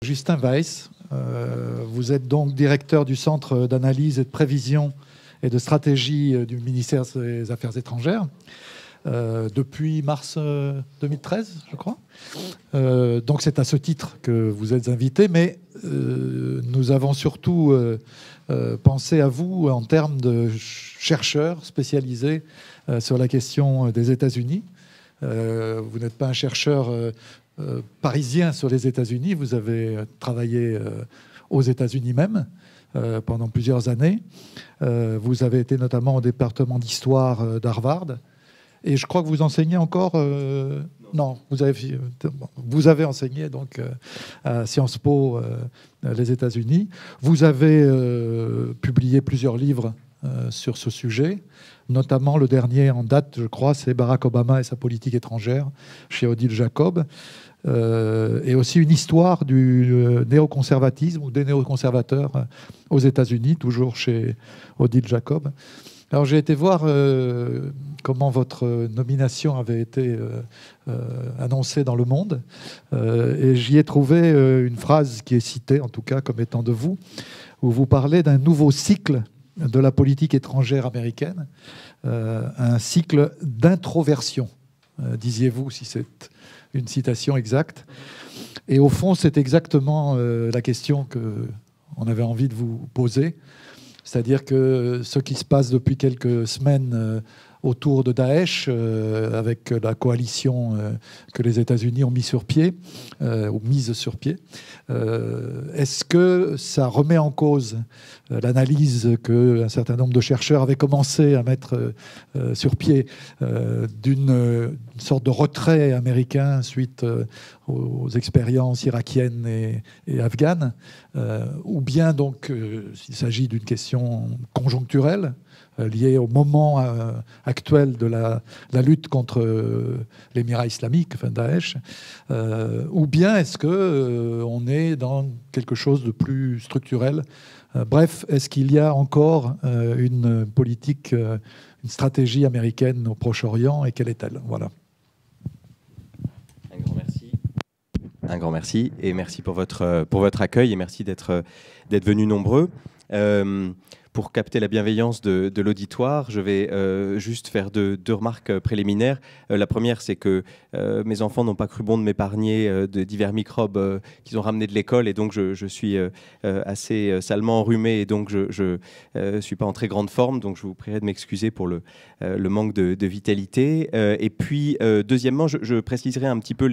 Justin Weiss. Vous êtes donc directeur du Centre d'analyse et de prévision et de stratégie du ministère des Affaires étrangères depuis mars 2013, je crois. Donc c'est à ce titre que vous êtes invité, mais nous avons surtout pensé à vous en termes de chercheurs spécialisés sur la question des États-Unis. Vous n'êtes pas un chercheur parisien sur les États-Unis, vous avez travaillé aux États-Unis même pendant plusieurs années. Vous avez été notamment au département d'histoire d'Harvard. Et je crois que vous enseignez encore... non, vous avez enseigné donc, à Sciences Po les États-Unis. Vous avez publié plusieurs livres sur ce sujet, notamment le dernier en date, je crois, c'est Barack Obama et sa politique étrangère, chez Odile Jacob, et aussi une histoire du néoconservatisme ou des néoconservateurs aux États-Unis, toujours chez Odile Jacob. Alors j'ai été voir comment votre nomination avait été annoncée dans Le Monde, et j'y ai trouvé une phrase qui est citée, en tout cas comme étant de vous, où vous parlez d'un nouveau cycle de la politique étrangère américaine, un cycle d'introversion, disiez-vous, si c'est une citation exacte. Et au fond, c'est exactement la question qu'on avait envie de vous poser. C'est-à-dire que ce qui se passe depuis quelques semaines autour de Daesh, avec la coalition que les États-Unis ont mis sur pied, ou mise sur pied, est-ce que ça remet en cause l'analyse qu'un certain nombre de chercheurs avaient commencé à mettre sur pied d'une sorte de retrait américain suite aux expériences irakiennes et afghanes, ou bien donc s'il s'agit d'une question conjoncturelle liée au moment actuel de la lutte contre l'émirat islamique, enfin Daesh, ou bien est-ce qu'on est dans quelque chose de plus structurel? Bref, est-ce qu'il y a encore une politique, une stratégie américaine au Proche-Orient, et quelle est-elle? Voilà. Un grand merci. Un grand merci, et merci pour votre accueil, et merci d'être venus nombreux. Pour capter la bienveillance de l'auditoire, je vais juste faire deux remarques préliminaires. La première, c'est que mes enfants n'ont pas cru bon de m'épargner de divers microbes qu'ils ont ramenés de l'école, et donc je suis assez salement enrhumé, et donc je suis pas en très grande forme, donc je vous prierai de m'excuser pour le manque de vitalité. Et puis, deuxièmement, je préciserai un petit peu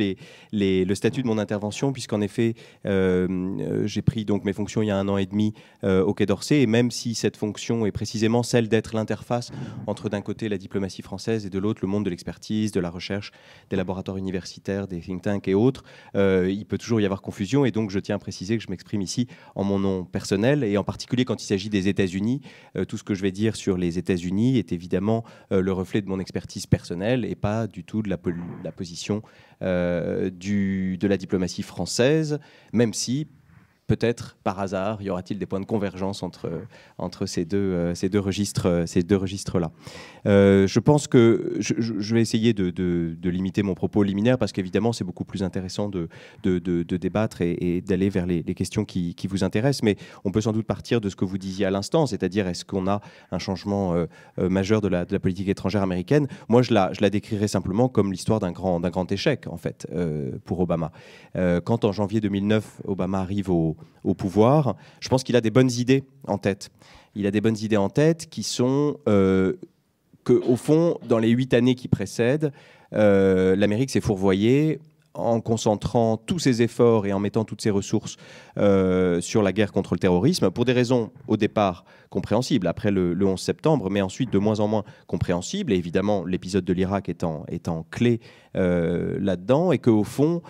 le statut de mon intervention, puisqu'en effet, j'ai pris donc mes fonctions il y a 1 an et demi au Quai d'Orsay, et même si cette fonction est précisément celle d'être l'interface entre d'un côté la diplomatie française et de l'autre le monde de l'expertise, de la recherche, des laboratoires universitaires, des think tanks et autres, il peut toujours y avoir confusion, et donc je tiens à préciser que je m'exprime ici en mon nom personnel, et en particulier quand il s'agit des États-Unis. Tout ce que je vais dire sur les États-Unis est évidemment le reflet de mon expertise personnelle et pas du tout de la position de la diplomatie française, même si peut-être, par hasard, y aura-t-il des points de convergence entre ces deux registres-là. Je pense que je vais essayer de limiter mon propos liminaire, parce qu'évidemment, c'est beaucoup plus intéressant de débattre et d'aller vers les questions qui vous intéressent. Mais on peut sans doute partir de ce que vous disiez à l'instant, c'est-à-dire est-ce qu'on a un changement majeur de la politique étrangère américaine? Moi, je la décrirais simplement comme l'histoire d'un grand échec, en fait, pour Obama. Quand en janvier 2009, Obama arrive au pouvoir, je pense qu'il a des bonnes idées en tête. Il a des bonnes idées en tête qui sont qu'au fond, dans les 8 années qui précèdent, l'Amérique s'est fourvoyée en concentrant tous ses efforts et en mettant toutes ses ressources sur la guerre contre le terrorisme, pour des raisons au départ compréhensibles, après le 11 septembre, mais ensuite de moins en moins compréhensibles, et évidemment l'épisode de l'Irak étant clé là-dedans, et qu'au fond,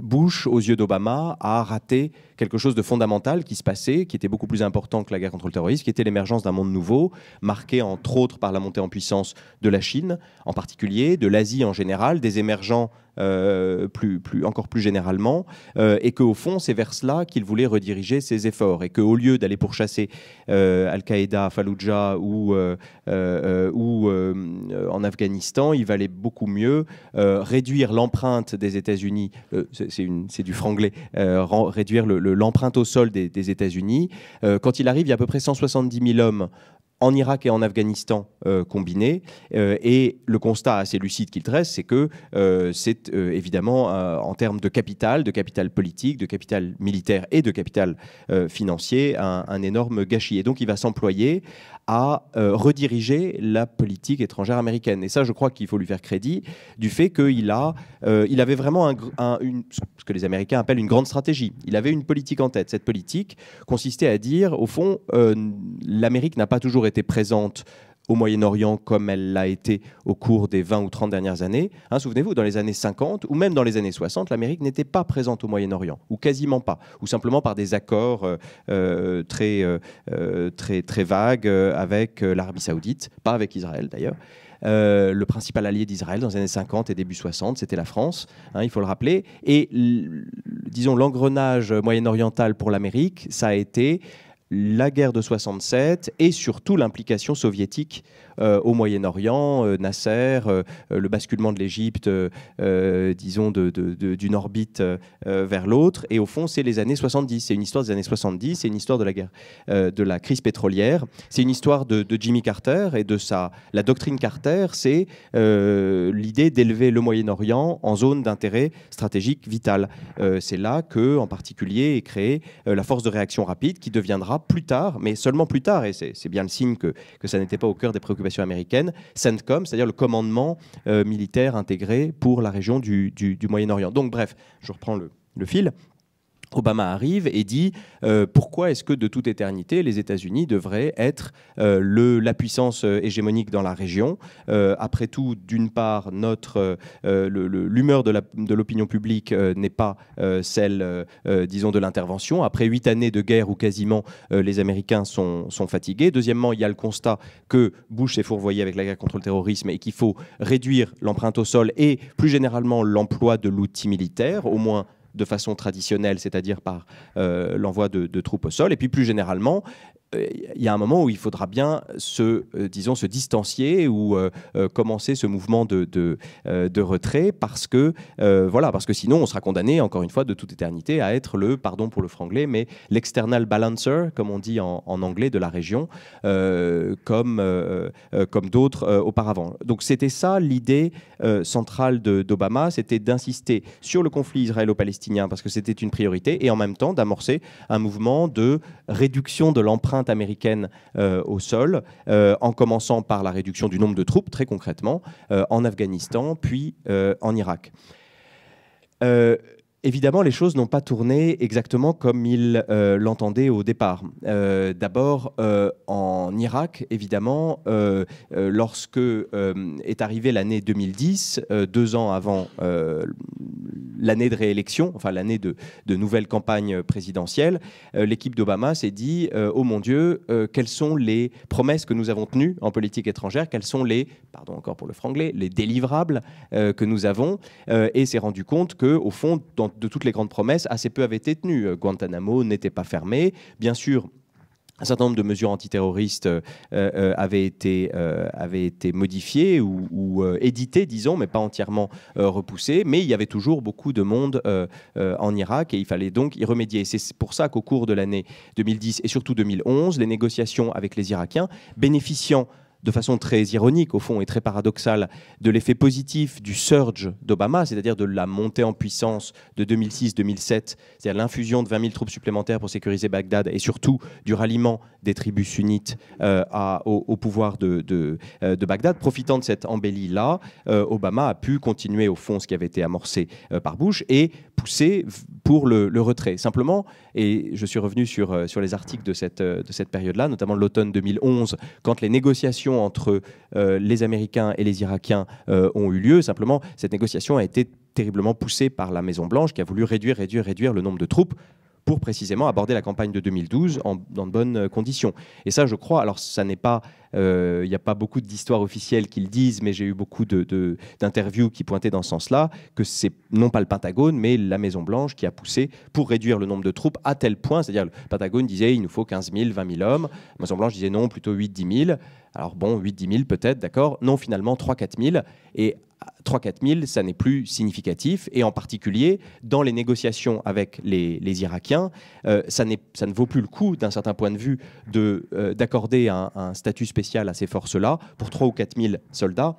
Bush, aux yeux d'Obama, a raté quelque chose de fondamental qui se passait, qui était beaucoup plus important que la guerre contre le terrorisme, qui était l'émergence d'un monde nouveau, marqué entre autres par la montée en puissance de la Chine, en particulier, de l'Asie en général, des des émergents encore plus généralement, et qu'au fond, c'est vers cela qu'il voulait rediriger ses efforts, et qu'au lieu d'aller pourchasser Al-Qaïda à Fallujah ou en Afghanistan, il valait beaucoup mieux réduire l'empreinte des États-Unis, c'est du franglais, réduire l'empreinte au sol des États-Unis. Quand il arrive, il y a à peu près 170 000 hommes en Irak et en Afghanistan combinés. Et le constat assez lucide qu'il dresse, c'est que c'est évidemment, en termes de capital politique, de capital militaire et de capital financier, un énorme gâchis. Et donc, il va s'employer à rediriger la politique étrangère américaine. Et ça, je crois qu'il faut lui faire crédit du fait qu'il avait vraiment ce que les Américains appellent une grande stratégie. Il avait une politique en tête. Cette politique consistait à dire, au fond, l'Amérique n'a pas toujours été présente au Moyen-Orient comme elle l'a été au cours des 20 ou 30 dernières années. Souvenez-vous, dans les années 50 ou même dans les années 60, l'Amérique n'était pas présente au Moyen-Orient, ou quasiment pas, ou simplement par des accords très vagues avec l'Arabie Saoudite, pas avec Israël d'ailleurs. Le principal allié d'Israël dans les années 50 et début 60, c'était la France, il faut le rappeler. Et disons, l'engrenage moyen-oriental pour l'Amérique, ça a été la guerre de 67 et surtout l'implication soviétique au Moyen-Orient, Nasser, le basculement de l'Égypte, disons, d'une orbite vers l'autre. Et au fond, c'est les années 70. C'est une histoire des années 70, c'est une histoire de la guerre, de la crise pétrolière. C'est une histoire de Jimmy Carter et de la doctrine Carter. C'est l'idée d'élever le Moyen-Orient en zone d'intérêt stratégique vital. C'est là que, en particulier, est créée la force de réaction rapide qui deviendra plus tard, mais seulement plus tard, et c'est bien le signe que ça n'était pas au cœur des préoccupations américaines, CENTCOM, c'est-à-dire le commandement militaire intégré pour la région du Moyen-Orient. Donc bref, je reprends le fil. Obama arrive et dit pourquoi est-ce que de toute éternité les États-Unis devraient être la puissance hégémonique dans la région. Après tout, d'une part, l'humeur de l'opinion publique n'est pas celle, disons, de l'intervention. Après 8 années de guerre où quasiment les Américains sont fatigués. Deuxièmement, il y a le constat que Bush s'est fourvoyé avec la guerre contre le terrorisme et qu'il faut réduire l'empreinte au sol et plus généralement l'emploi de l'outil militaire, au moins de façon traditionnelle, c'est-à-dire par l'envoi de troupes au sol. Et puis plus généralement, il y a un moment où il faudra bien se distancier ou commencer ce mouvement de retrait parce que sinon on sera condamné, encore une fois, de toute éternité à être pardon pour le franglais, mais l'external balancer, comme on dit en anglais, de la région, comme d'autres auparavant. Donc c'était ça l'idée centrale d'Obama, c'était d'insister sur le conflit israélo-palestinien parce que c'était une priorité et en même temps d'amorcer un mouvement de réduction de l'empreinte américaine au sol, en commençant par la réduction du nombre de troupes, très concrètement, en Afghanistan, puis en Irak. Évidemment, les choses n'ont pas tourné exactement comme il l'entendait au départ. D'abord, en Irak, évidemment, lorsque est arrivée l'année 2010, 2 ans avant l'année de réélection, enfin l'année de nouvelle campagne présidentielle, l'équipe d'Obama s'est dit oh mon Dieu, quelles sont les promesses que nous avons tenues en politique étrangère, quels sont pardon encore pour le franglais, les délivrables que nous avons, et s'est rendu compte qu'au fond, de toutes les grandes promesses, assez peu avaient été tenues. Guantanamo n'était pas fermé. Bien sûr, un certain nombre de mesures antiterroristes avaient été modifiées ou éditées, disons, mais pas entièrement repoussées. Mais il y avait toujours beaucoup de monde en Irak et il fallait donc y remédier. C'est pour ça qu'au cours de l'année 2010 et surtout 2011, les négociations avec les Irakiens, bénéficiant de façon très ironique, au fond, et très paradoxale, de l'effet positif du surge d'Obama, c'est-à-dire de la montée en puissance de 2006-2007, c'est-à-dire l'infusion de 20 000 troupes supplémentaires pour sécuriser Bagdad, et surtout du ralliement des tribus sunnites au pouvoir de Bagdad. Profitant de cette embellie-là, Obama a pu continuer, au fond, ce qui avait été amorcé par Bush, et pousser pour le retrait. Simplement, et je suis revenu sur les articles de cette période-là, notamment de l'automne 2011, quand les négociations entre les Américains et les Irakiens ont eu lieu. Simplement, cette négociation a été terriblement poussée par la Maison-Blanche qui a voulu réduire le nombre de troupes pour précisément aborder la campagne de 2012 dans de bonnes conditions. Et ça, je crois, alors ça n'est pas, il n'y a pas beaucoup d'histoires officielles qui le disent, mais j'ai eu beaucoup d'interviews qui pointaient dans ce sens-là, que c'est non pas le Pentagone, mais la Maison-Blanche qui a poussé pour réduire le nombre de troupes à tel point, c'est-à-dire le Pentagone disait il nous faut 15 000, 20 000 hommes, la Maison-Blanche disait non, plutôt 8-10 000. Alors bon, 8-10 000 peut-être, d'accord, non, finalement 3-4 000, et 3-4 000, ça n'est plus significatif, et en particulier dans les négociations avec les Irakiens, ça ne vaut plus le coup, d'un certain point de vue, d'accorder un statut spécial à ces forces-là pour 3 ou 4 000 soldats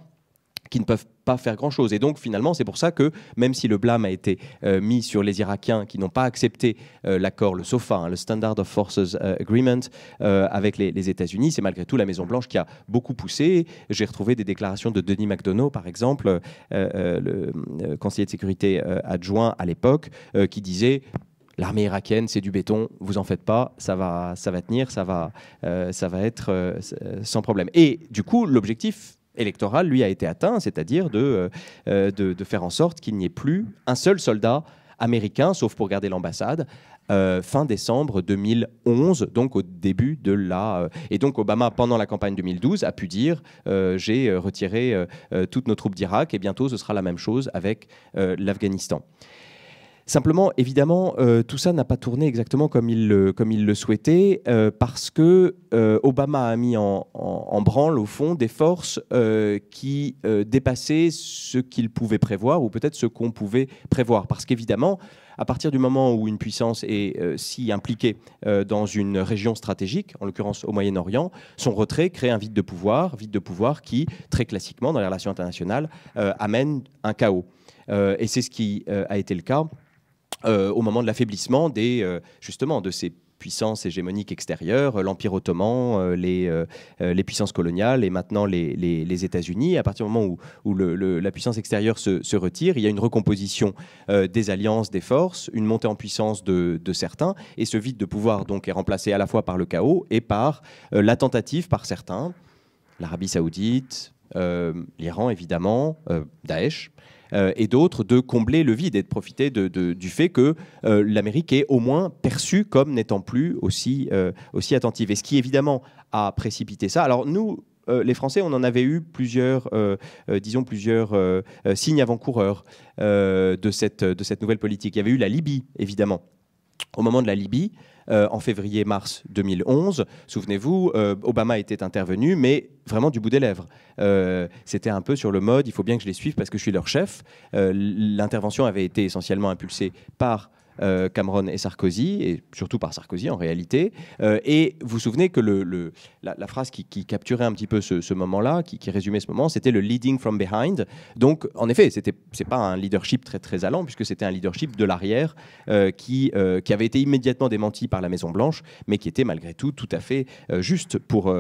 qui ne peuvent pas faire grand-chose. Et donc, finalement, c'est pour ça que, même si le blâme a été mis sur les Irakiens qui n'ont pas accepté l'accord, le SOFA, hein, le Standard of Forces Agreement, avec les États-Unis, c'est malgré tout la Maison-Blanche qui a beaucoup poussé. J'ai retrouvé des déclarations de Denis McDonough, par exemple, le conseiller de sécurité adjoint à l'époque, qui disait... L'armée irakienne, c'est du béton, vous en faites pas, ça va tenir, ça va être sans problème. Et du coup, l'objectif électoral, lui, a été atteint, c'est-à-dire de faire en sorte qu'il n'y ait plus un seul soldat américain, sauf pour garder l'ambassade, fin décembre 2011, donc au début de la... Et donc Obama, pendant la campagne 2012, a pu dire j'ai retiré toutes nos troupes d'Irak et bientôt ce sera la même chose avec l'Afghanistan. Simplement, évidemment, tout ça n'a pas tourné exactement comme il le souhaitait, parce que Obama a mis en branle, au fond, des forces qui dépassaient ce qu'il pouvait prévoir, ou peut-être ce qu'on pouvait prévoir. Parce qu'évidemment, à partir du moment où une puissance est si impliquée dans une région stratégique, en l'occurrence au Moyen-Orient, son retrait crée un vide de pouvoir qui, très classiquement, dans les relations internationales, amène un chaos. Et c'est ce qui a été le cas au moment de l'affaiblissement justement de ces puissances hégémoniques extérieures, l'Empire ottoman, les puissances coloniales et maintenant les États-Unis. À partir du moment où la puissance extérieure se retire, il y a une recomposition des alliances, des forces, une montée en puissance de certains, et ce vide de pouvoir donc est remplacé à la fois par le chaos et par la tentative par certains, l'Arabie saoudite, l'Iran évidemment, Daesh, et d'autres, de combler le vide et de profiter du fait que l'Amérique est au moins perçue comme n'étant plus aussi attentive. Et ce qui, évidemment, a précipité ça. Alors nous, les Français, on en avait eu plusieurs signes avant-coureurs de cette nouvelle politique. Il y avait eu la Libye, évidemment. Au moment de la Libye, en février-mars 2011, souvenez-vous, Obama était intervenu, mais vraiment du bout des lèvres. C'était un peu sur le mode, il faut bien que je les suive parce que je suis leur chef. L'intervention avait été essentiellement impulsée par Cameron et Sarkozy, et surtout par Sarkozy en réalité. Et vous vous souvenez que la phrase qui capturait un petit peu ce moment-là, qui résumait ce moment, c'était le leading from behind. Donc, en effet, c'est pas un leadership très, très allant, puisque c'était un leadership de l'arrière qui avait été immédiatement démenti par la Maison-Blanche, mais qui était malgré tout à fait juste pour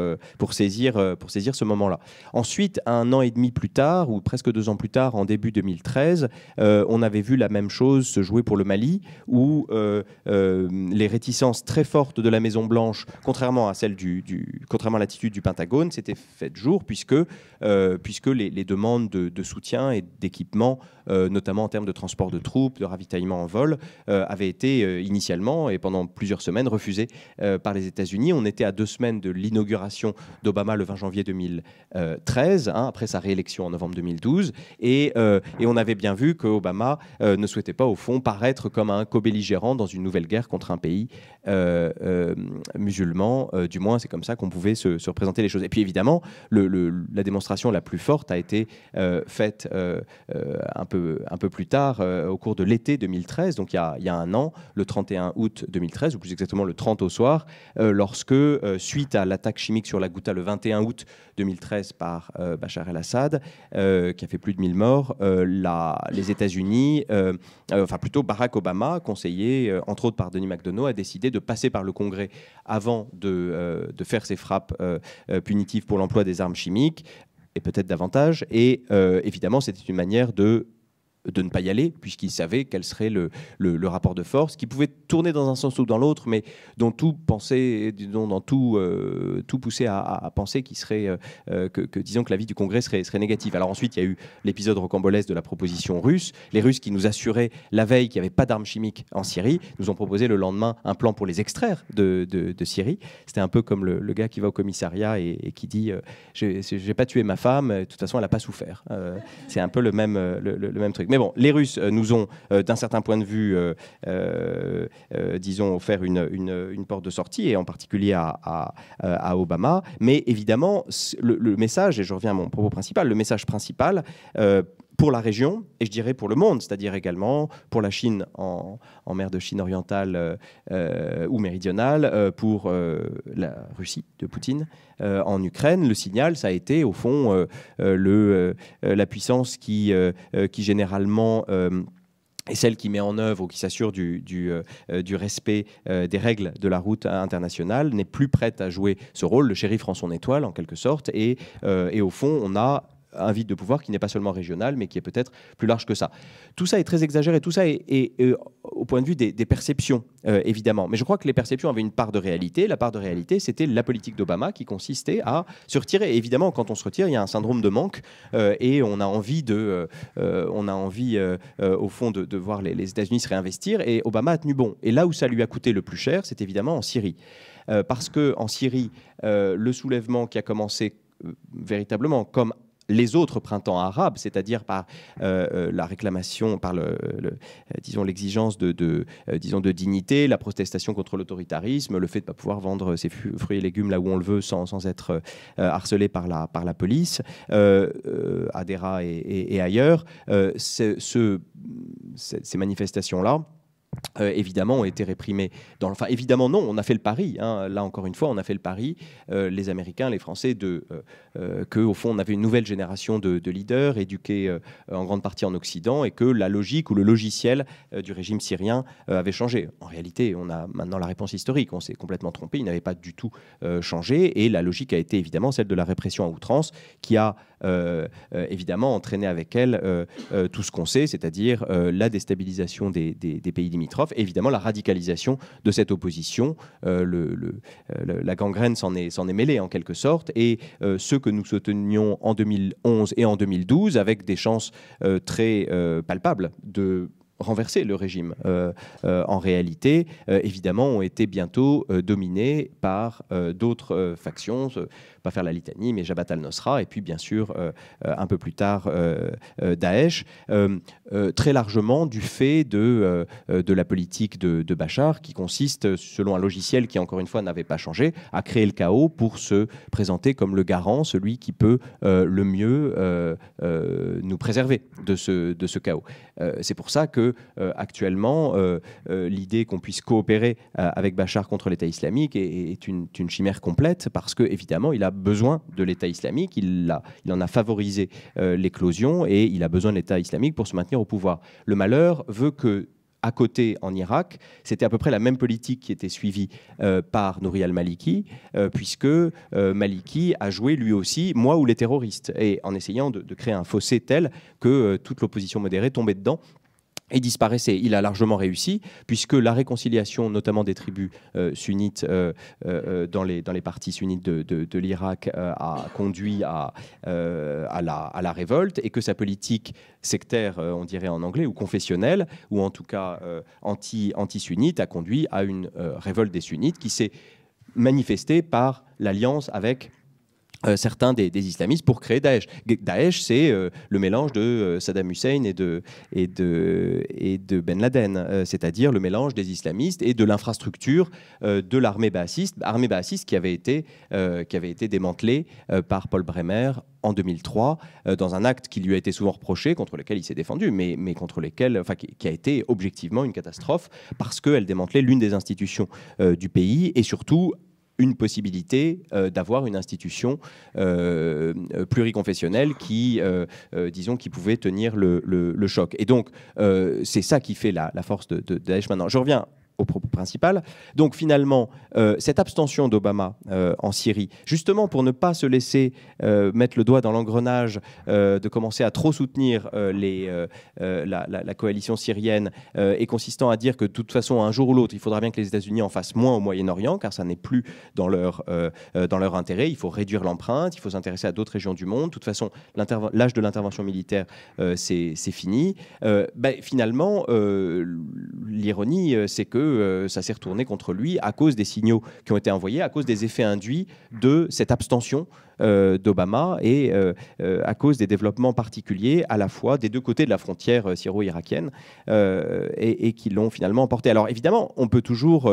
saisir ce moment-là. Ensuite, 1 an et demi plus tard, ou presque 2 ans plus tard, en début 2013, on avait vu la même chose se jouer pour le Mali, où les réticences très fortes de la Maison-Blanche, contrairement à l'attitude du Pentagone, s'étaient faites jour, puisque les demandes de soutien et d'équipement, notamment en termes de transport de troupes, de ravitaillement en vol, avaient été initialement et pendant plusieurs semaines refusées par les États-Unis. On était à 2 semaines de l'inauguration d'Obama le 20 janvier 2013, après sa réélection en novembre 2012, et on avait bien vu qu'Obama ne souhaitait pas, au fond, paraître comme un co-belligérant dans une nouvelle guerre contre un pays musulman. Du moins, c'est comme ça qu'on pouvait se représenter les choses. Et puis, évidemment, la démonstration la plus forte a été faite un peu plus tard, au cours de l'été 2013, donc il y a 1 an, le 31 août 2013, ou plus exactement le 30 au soir, lorsque, suite à l'attaque chimique sur la Ghouta le 21 août 2013 par Bachar el-Assad, qui a fait plus de 1000 morts, les États-Unis, enfin plutôt Barack Obama, conseillé entre autres par Denis McDonough, a décidé de passer par le Congrès avant de faire ses frappes punitives pour l'emploi des armes chimiques, et peut-être davantage. Et évidemment, c'était une manière de de ne pas y aller, puisqu'il savait quel serait le rapport de force, qui pouvait tourner dans un sens ou dans l'autre, mais dont tout poussait à penser qu'il serait, disons que l'avis du Congrès serait négatif. Alors ensuite, il y a eu l'épisode rocambolesque de la proposition russe. Les Russes qui nous assuraient la veille qu'il n'y avait pas d'armes chimiques en Syrie, nous ont proposé le lendemain un plan pour les extraire de Syrie. C'était un peu comme le gars qui va au commissariat et qui dit j'ai pas tué ma femme, de toute façon elle n'a pas souffert. C'est un peu le même truc. Mais bon, les Russes nous ont, d'un certain point de vue, disons, offert une porte de sortie, et en particulier à Obama. Mais évidemment, le message, et je reviens à mon propos principal, le message principal pour la région, et je dirais pour le monde, c'est-à-dire également pour la Chine en mer de Chine orientale ou méridionale, pour la Russie de Poutine en Ukraine, le signal, ça a été au fond la puissance qui généralement est celle qui met en œuvre ou qui s'assure du respect des règles de la route internationale, n'est plus prête à jouer ce rôle. Le shérif rend son étoile, en quelque sorte, et au fond, on a un vide de pouvoir qui n'est pas seulement régional, mais qui est peut-être plus large que ça. Tout ça est très exagéré, tout ça est au point de vue des perceptions, évidemment. Mais je crois que les perceptions avaient une part de réalité. La part de réalité, c'était la politique d'Obama qui consistait à se retirer. Et évidemment, quand on se retire, il y a un syndrome de manque et on a envie, au fond, de voir les États-Unis se réinvestir. Et Obama a tenu bon. Et là où ça lui a coûté le plus cher, c'est évidemment en Syrie. Parce qu'en Syrie, le soulèvement qui a commencé véritablement comme les autres printemps arabes, c'est-à-dire par la réclamation, par disons l'exigence de dignité, la protestation contre l'autoritarisme, le fait de ne pas pouvoir vendre ses fruits et légumes là où on le veut sans être harcelé par la police, à Dera et ailleurs, ces manifestations-là, évidemment, ont été réprimés. Enfin, évidemment, non, on a fait le pari. Hein. Là, encore une fois, on a fait le pari, les Américains, les Français, qu'au fond, on avait une nouvelle génération de leaders éduqués en grande partie en Occident et que la logique ou le logiciel du régime syrien avait changé. En réalité, on a maintenant la réponse historique. On s'est complètement trompé. Il n'avait pas du tout changé. Et la logique a été évidemment celle de la répression à outrance qui a évidemment entraîné avec elle tout ce qu'on sait, c'est-à-dire la déstabilisation des pays limitrophes, et évidemment la radicalisation de cette opposition. La gangrène s'en est mêlée en quelque sorte, et ceux que nous soutenions en 2011 et en 2012 avec des chances très palpables de renverser le régime, en réalité, évidemment, ont été bientôt dominés par d'autres factions, pas faire la litanie, mais Jabhat al-Nusra, et puis bien sûr, un peu plus tard, Daesh, très largement du fait de la politique de Bachar, qui consiste, selon un logiciel qui, encore une fois, n'avait pas changé, à créer le chaos pour se présenter comme le garant, celui qui peut le mieux nous préserver de ce chaos. C'est pour ça que actuellement, l'idée qu'on puisse coopérer avec Bachar contre l'État islamique est une chimère complète, parce que évidemment, il a besoin de l'État islamique, il en a favorisé l'éclosion, et il a besoin de l'État islamique pour se maintenir au pouvoir. Le malheur veut que, à côté, en Irak, c'était à peu près la même politique qui était suivie par Nouri al-Maliki, puisque Maliki a joué lui aussi moi ou les terroristes, et en essayant de créer un fossé tel que toute l'opposition modérée tombait dedans et disparaissait. Il a largement réussi, puisque la réconciliation, notamment des tribus sunnites dans les parties sunnites de l'Irak, a conduit à la révolte, et que sa politique sectaire, on dirait en anglais, ou confessionnelle, ou en tout cas anti-sunnite, a conduit à une révolte des sunnites qui s'est manifestée par l'alliance avec certains des islamistes pour créer Daesh. Daesh, c'est le mélange de Saddam Hussein et de Ben Laden, c'est-à-dire le mélange des islamistes et de l'infrastructure de l'armée baasiste qui avait été démantelée par Paul Bremer en 2003, dans un acte qui lui a été souvent reproché, contre lequel il s'est défendu, mais qui a été objectivement une catastrophe, parce qu'elle démantelait l'une des institutions du pays, et surtout une possibilité d'avoir une institution pluriconfessionnelle qui pouvait tenir le choc. Et donc, c'est ça qui fait la force de Daesh maintenant. Je reviens au propos principal. Donc finalement, cette abstention d'Obama en Syrie, justement pour ne pas se laisser mettre le doigt dans l'engrenage, de commencer à trop soutenir la coalition syrienne, et consistant à dire que de toute façon, un jour ou l'autre, il faudra bien que les États-Unis en fassent moins au Moyen-Orient, car ça n'est plus dans leur intérêt. Il faut réduire l'empreinte, il faut s'intéresser à d'autres régions du monde. De toute façon, l'âge de l'intervention militaire, c'est fini. Finalement, l'ironie, c'est que ça s'est retourné contre lui à cause des signaux qui ont été envoyés, à cause des effets induits de cette abstention d'Obama et à cause des développements particuliers à la fois des deux côtés de la frontière syro-irakienne et qui l'ont finalement emporté. Alors évidemment, on peut toujours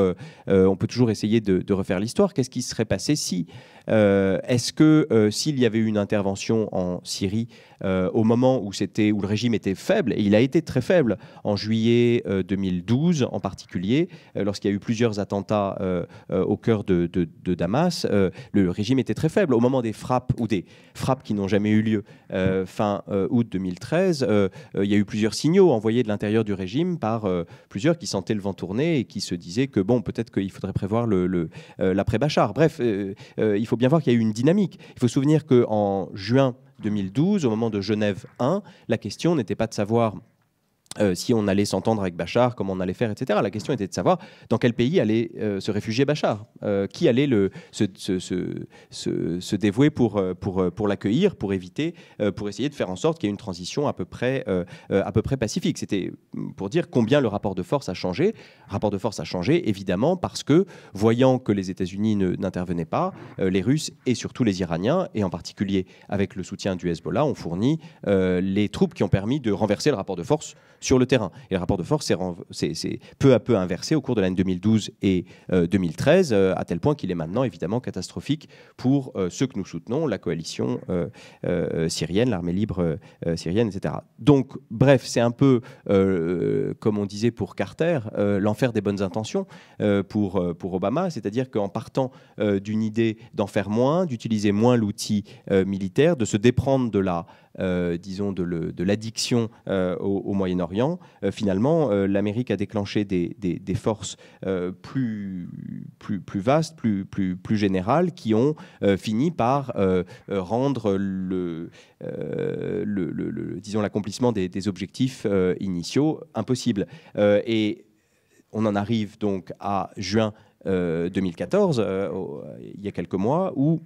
essayer de refaire l'histoire. Qu'est-ce qui serait passé si est-ce que s'il y avait eu une intervention en Syrie au moment où le régime était faible, et il a été très faible en juillet 2012 en particulier, lorsqu'il y a eu plusieurs attentats au cœur de Damas, le régime était très faible. Au moment des frappes, ou des frappes qui n'ont jamais eu lieu fin août 2013, il y a eu plusieurs signaux envoyés de l'intérieur du régime par plusieurs qui sentaient le vent tourner et qui se disaient que bon, peut-être qu'il faudrait prévoir l'après-Bachar. Bref, il faut bien voir qu'il y a eu une dynamique. Il faut se souvenir qu'en juin 2012, au moment de Genève 1, la question n'était pas de savoir si on allait s'entendre avec Bachar, comment on allait faire, etc. La question était de savoir dans quel pays allait se réfugier Bachar, qui allait se dévouer pour l'accueillir, pour éviter, pour essayer de faire en sorte qu'il y ait une transition à peu près pacifique. C'était pour dire combien le rapport de force a changé. Le rapport de force a changé, évidemment, parce que, voyant que les États-Unis n'intervenaient pas, les Russes et surtout les Iraniens, et en particulier avec le soutien du Hezbollah, ont fourni les troupes qui ont permis de renverser le rapport de force sur le terrain. Et le rapport de force s'est peu à peu inversé au cours de l'année 2012 et 2013, à tel point qu'il est maintenant évidemment catastrophique pour ceux que nous soutenons, la coalition syrienne, l'armée libre syrienne, etc. Donc, bref, c'est un peu, comme on disait pour Carter, l'enfer des bonnes intentions pour Obama, c'est-à-dire qu'en partant d'une idée d'en faire moins, d'utiliser moins l'outil militaire, de se déprendre de de l'addiction au Moyen-Orient, finalement, l'Amérique a déclenché des forces plus vastes, plus générales, qui ont fini par rendre disons, l'accomplissement des objectifs initiaux impossible. Et on en arrive donc à juin 2014, il y a quelques mois, où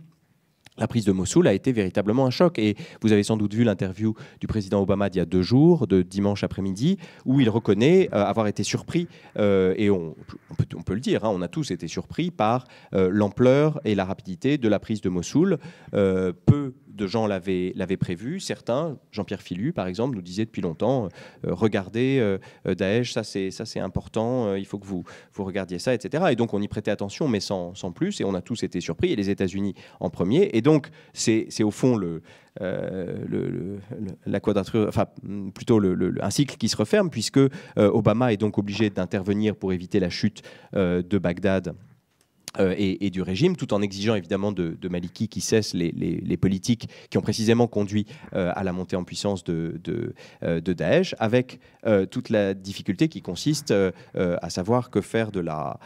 la prise de Mossoul a été véritablement un choc. Et vous avez sans doute vu l'interview du président Obama d'il y a 2 jours, de dimanche après-midi, où il reconnaît avoir été surpris, et on peut le dire, hein, on a tous été surpris par l'ampleur et la rapidité de la prise de Mossoul. Peu de gens l'avaient prévu. Certains, Jean-Pierre Philu par exemple, nous disait depuis longtemps regardez Daesh, ça c'est important, il faut que vous regardiez ça, etc. Et donc on y prêtait attention, mais sans plus, et on a tous été surpris, et les États-Unis en premier. Et donc c'est au fond la quadrature, enfin plutôt un cycle qui se referme, puisque Obama est donc obligé d'intervenir pour éviter la chute de Bagdad et du régime, tout en exigeant évidemment de Maliki qui cesse les politiques qui ont précisément conduit à la montée en puissance de Daesh, avec toute la difficulté qui consiste à savoir que faire de la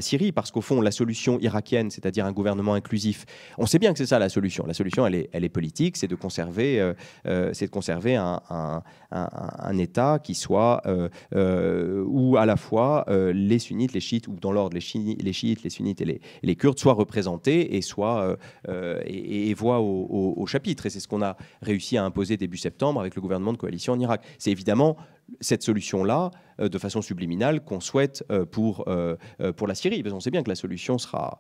Syrie, parce qu'au fond la solution irakienne, c'est-à-dire un gouvernement inclusif, on sait bien que c'est ça la solution. La solution elle est politique, c'est de conserver un État qui soit où à la fois les sunnites, les chiites, ou dans l'ordre les chiites, les sunnites et les kurdes soient représentés et voient au chapitre. Et c'est ce qu'on a réussi à imposer début septembre avec le gouvernement de coalition en Irak. C'est évidemment cette solution-là, de façon subliminale, qu'on souhaite pour la Syrie. Parce qu'on sait bien que la solution sera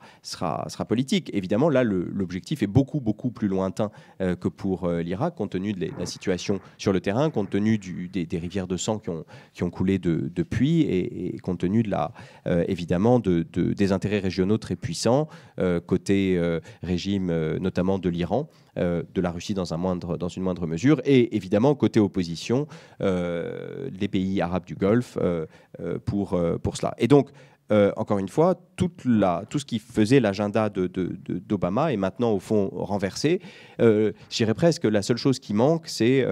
politique. Évidemment, là, l'objectif est beaucoup, beaucoup plus lointain que pour l'Irak, compte tenu de la situation sur le terrain, compte tenu des rivières de sang qui ont coulé depuis, et compte tenu évidemment des intérêts régionaux très puissants, côté régime notamment de l'Iran, de la Russie dans une moindre mesure, et évidemment côté opposition, les pays arabes du Golfe pour cela. Et donc, encore une fois, tout ce qui faisait l'agenda d'Obama est maintenant au fond renversé. Je dirais presque la seule chose qui manque, c'est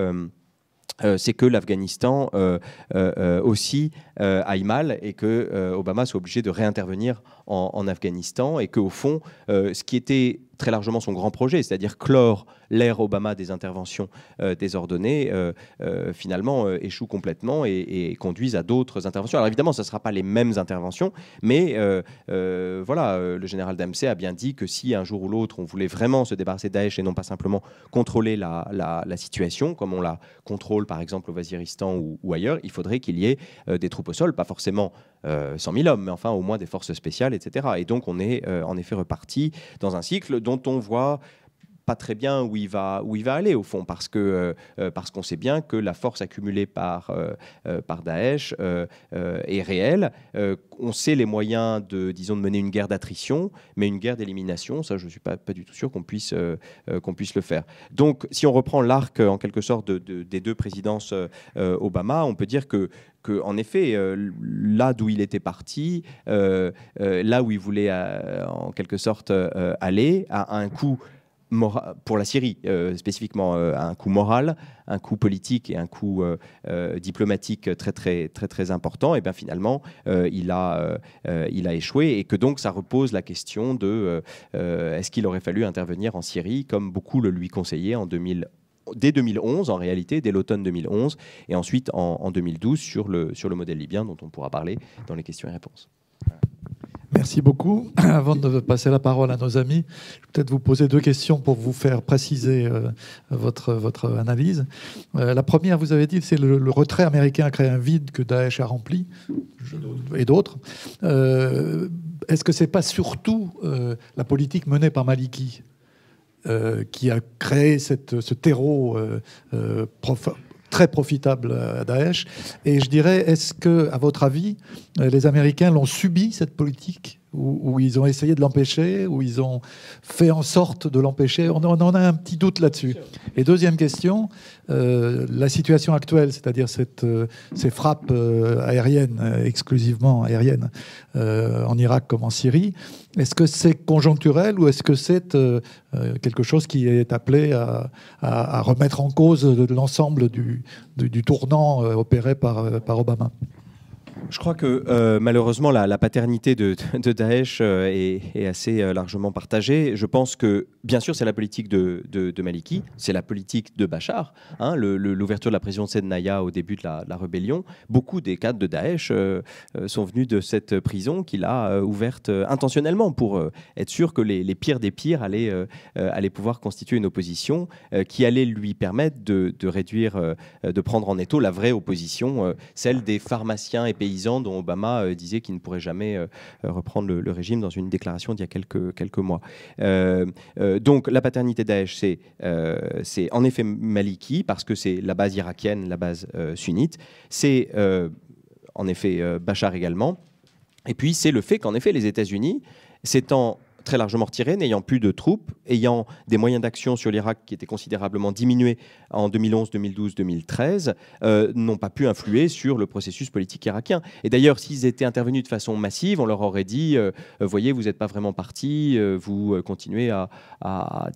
c'est que l'Afghanistan aussi aille mal et que Obama soit obligé de réintervenir en Afghanistan et qu'au fond, ce qui était très largement son grand projet, c'est-à-dire clore l'ère Obama des interventions désordonnées, finalement échoue complètement et conduise à d'autres interventions. Alors évidemment, ce ne sera pas les mêmes interventions, mais voilà, le général Dempsey a bien dit que si un jour ou l'autre on voulait vraiment se débarrasser de Daesh et non pas simplement contrôler la situation, comme on la contrôle par exemple au Waziristan ou ailleurs, il faudrait qu'il y ait des troupes au sol, pas forcément 100 000 hommes, mais enfin au moins des forces spéciales, etc. Et donc on est en effet reparti dans un cycle dont on voit pas très bien où il va aller au fond, parce qu'on sait bien que la force accumulée par Daesh est réelle. On sait les moyens de mener une guerre d'attrition, mais une guerre d'élimination, ça je ne suis pas du tout sûr qu'on puisse le faire. Donc si on reprend l'arc en quelque sorte des deux présidences Obama, on peut dire que en effet, là d'où il était parti, là où il voulait en quelque sorte aller, à un coup pour la Syrie spécifiquement, un coup moral, un coup politique et un coup diplomatique très important, et bien finalement il a échoué, et que donc ça repose la question de est-ce qu'il aurait fallu intervenir en Syrie comme beaucoup le lui conseillaient dès 2011 en réalité, dès l'automne 2011, et ensuite en 2012 sur le modèle libyen dont on pourra parler dans les questions et réponses. Merci beaucoup. Avant de passer la parole à nos amis, je vais peut-être vous poser deux questions pour vous faire préciser votre analyse. La première, vous avez dit, c'est le retrait américain a créé un vide que Daesh a rempli, et d'autres. Est-ce que ce n'est pas surtout la politique menée par Maliki qui a créé ce terreau très profitable à Daesh? Et je dirais, est-ce que, à votre avis, les Américains l'ont subi, cette politique, ou ils ont essayé de l'empêcher, ou ils ont fait en sorte de l'empêcher? On en a un petit doute là-dessus. Et deuxième question, la situation actuelle, c'est-à-dire ces frappes aériennes, exclusivement aériennes, en Irak comme en Syrie, est-ce que c'est conjoncturel ou est-ce que c'est quelque chose qui est appelé à remettre en cause l'ensemble du tournant opéré par Obama? Je crois que malheureusement la paternité de Daesh est assez largement partagée. Je pense que bien sûr c'est la politique de Maliki, c'est la politique de Bachar, hein, l'ouverture de la prison de Sednaya au début de la rébellion. Beaucoup des cadres de Daesh sont venus de cette prison qu'il a ouverte intentionnellement pour être sûr que les pires des pires allaient pouvoir constituer une opposition qui allait lui permettre de réduire, de prendre en étau la vraie opposition, celle des pharmaciens et paysans dont Obama disait qu'il ne pourrait jamais reprendre le régime dans une déclaration d'il y a quelques mois. Donc la paternité Daesh, c'est en effet Maliki, parce que c'est la base irakienne, la base sunnite. C'est en effet Bachar également. Et puis c'est le fait qu'en effet les États-Unis, s'étant très largement retirés, n'ayant plus de troupes, ayant des moyens d'action sur l'Irak qui étaient considérablement diminués en 2011, 2012, 2013, n'ont pas pu influer sur le processus politique irakien. Et d'ailleurs, s'ils étaient intervenus de façon massive, on leur aurait dit voyez, vous n'êtes pas vraiment partis, vous continuez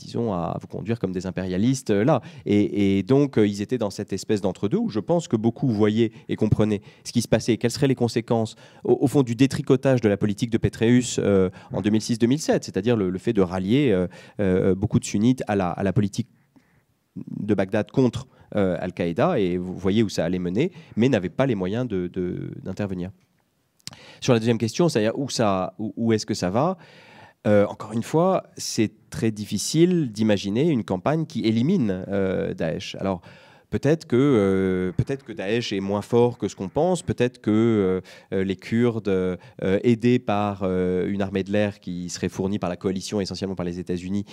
disons, à vous conduire comme des impérialistes là. Et donc, ils étaient dans cette espèce d'entre-deux où je pense que beaucoup voyaient et comprenaient ce qui se passait, quelles seraient les conséquences, au fond, du détricotage de la politique de Pétréus en 2006-2007. C'est-à-dire le fait de rallier beaucoup de sunnites à la politique de Bagdad contre Al-Qaïda, et vous voyez où ça allait mener, mais n'avait pas les moyens d'intervenir. Sur la deuxième question, c'est-à-dire où est-ce que ça va, encore une fois, c'est très difficile d'imaginer une campagne qui élimine Daesh. Alors, peut-être que Daesh est moins fort que ce qu'on pense, peut-être que les Kurdes, aidés par une armée de l'air qui serait fournie par la coalition, essentiellement par les États-Unis,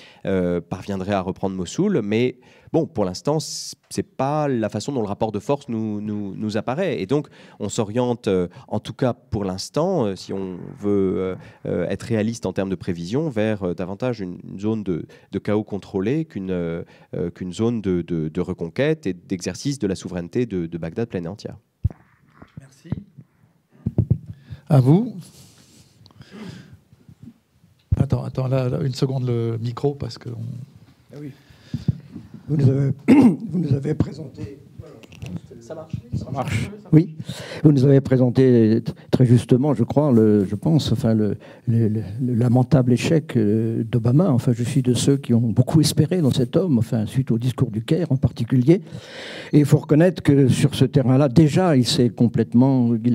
parviendraient à reprendre Mossoul, mais bon, pour l'instant, c'est pas la façon dont le rapport de force nous apparaît. Et donc, on s'oriente, en tout cas pour l'instant, si on veut être réaliste en termes de prévision, vers davantage une zone de chaos contrôlé qu'une zone de reconquête et d'exercice de la souveraineté de Bagdad pleine et entière. Merci. À vous. Attends, là, une seconde, le micro, parce que... Ah oui. Vous nous avez présenté Ça marche. Ça marche. Oui, vous nous avez présenté très justement, je crois, je pense, enfin, le lamentable échec d'Obama. Enfin, je suis de ceux qui ont beaucoup espéré dans cet homme, enfin, suite au discours du Caire en particulier. Et il faut reconnaître que sur ce terrain-là, déjà, il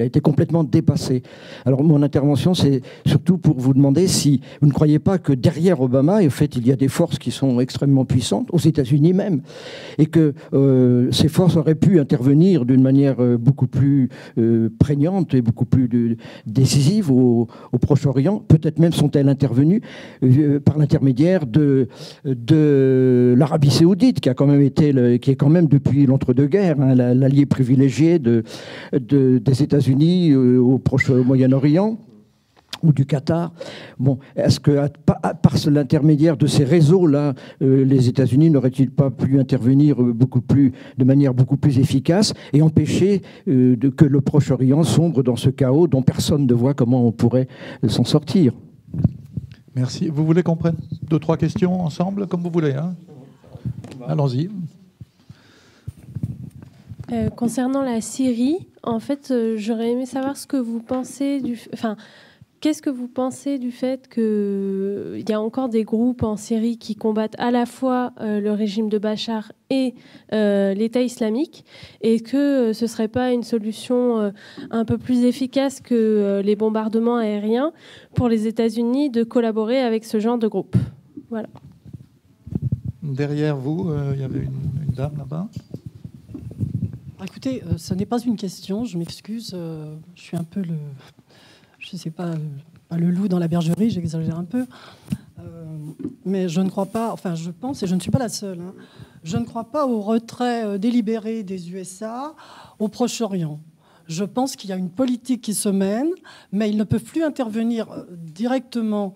a été complètement dépassé. Alors, mon intervention, c'est surtout pour vous demander si vous ne croyez pas que derrière Obama, en fait, il y a des forces qui sont extrêmement puissantes, aux États-Unis même, et que ces forces auraient pu intervenir d'une manière beaucoup plus prégnante et beaucoup plus décisive au Proche-Orient. Peut-être même sont-elles intervenues par l'intermédiaire de l'Arabie saoudite, qui est quand même depuis l'entre-deux-guerres l'allié privilégié des États-Unis au Moyen-Orient, ou du Qatar. Bon, est-ce que par l'intermédiaire de ces réseaux-là, les États-Unis n'auraient-ils pas pu intervenir de manière beaucoup plus efficace et empêcher que le Proche-Orient sombre dans ce chaos dont personne ne voit comment on pourrait s'en sortir? Merci. Vous voulez qu'on prenne 2-3 questions ensemble, comme vous voulez, hein? Allons-y. Concernant la Syrie, en fait, j'aurais aimé savoir ce que vous pensez qu'est-ce que vous pensez du fait qu'il y a encore des groupes en Syrie qui combattent à la fois le régime de Bachar et l'État islamique, et que ce ne serait pas une solution un peu plus efficace que les bombardements aériens pour les États-Unis de collaborer avec ce genre de groupe? Voilà. Derrière vous, il y avait une dame là-bas. Écoutez, ce n'est pas une question, je m'excuse, je suis un peu je ne sais pas le loup dans la bergerie, j'exagère un peu, mais je ne crois pas, enfin je pense, et je ne suis pas la seule, hein, je ne crois pas au retrait délibéré des USA au Proche-Orient. Je pense qu'il y a une politique qui se mène, mais ils ne peuvent plus intervenir directement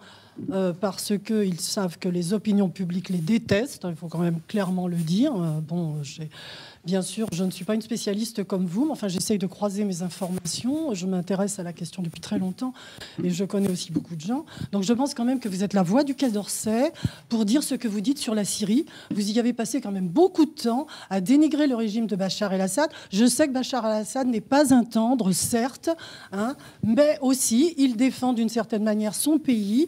parce qu'ils savent que les opinions publiques les détestent, il faut quand même clairement le dire. Bien sûr, je ne suis pas une spécialiste comme vous, mais enfin, j'essaye de croiser mes informations. Je m'intéresse à la question depuis très longtemps et je connais aussi beaucoup de gens. Donc, je pense quand même que vous êtes la voix du Quai d'Orsay pour dire ce que vous dites sur la Syrie. Vous y avez passé quand même beaucoup de temps à dénigrer le régime de Bachar el-Assad. Je sais que Bachar el-Assad n'est pas un tendre, certes, hein, mais aussi, il défend d'une certaine manière son pays.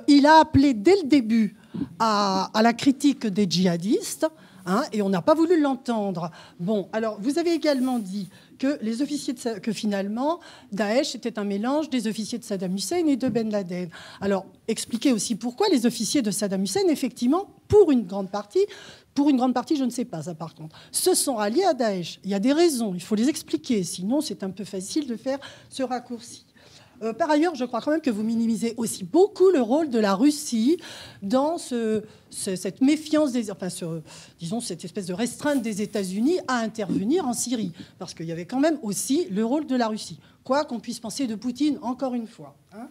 Il a appelé dès le début à la critique des djihadistes. Hein, et on n'a pas voulu l'entendre. Bon, alors, vous avez également dit que les officiers que finalement, Daesh était un mélange des officiers de Saddam Hussein et de Ben Laden. Alors, expliquez aussi pourquoi les officiers de Saddam Hussein, effectivement, pour une grande partie, je ne sais pas, ça par contre, se sont ralliés à Daesh. Il y a des raisons, il faut les expliquer, sinon c'est un peu facile de faire ce raccourci. Par ailleurs, je crois quand même que vous minimisez aussi beaucoup le rôle de la Russie dans cette méfiance, disons cette espèce de restreinte des États-Unis à intervenir en Syrie. Parce qu'il y avait quand même aussi le rôle de la Russie. Quoi qu'on puisse penser de Poutine, encore une fois. Hein.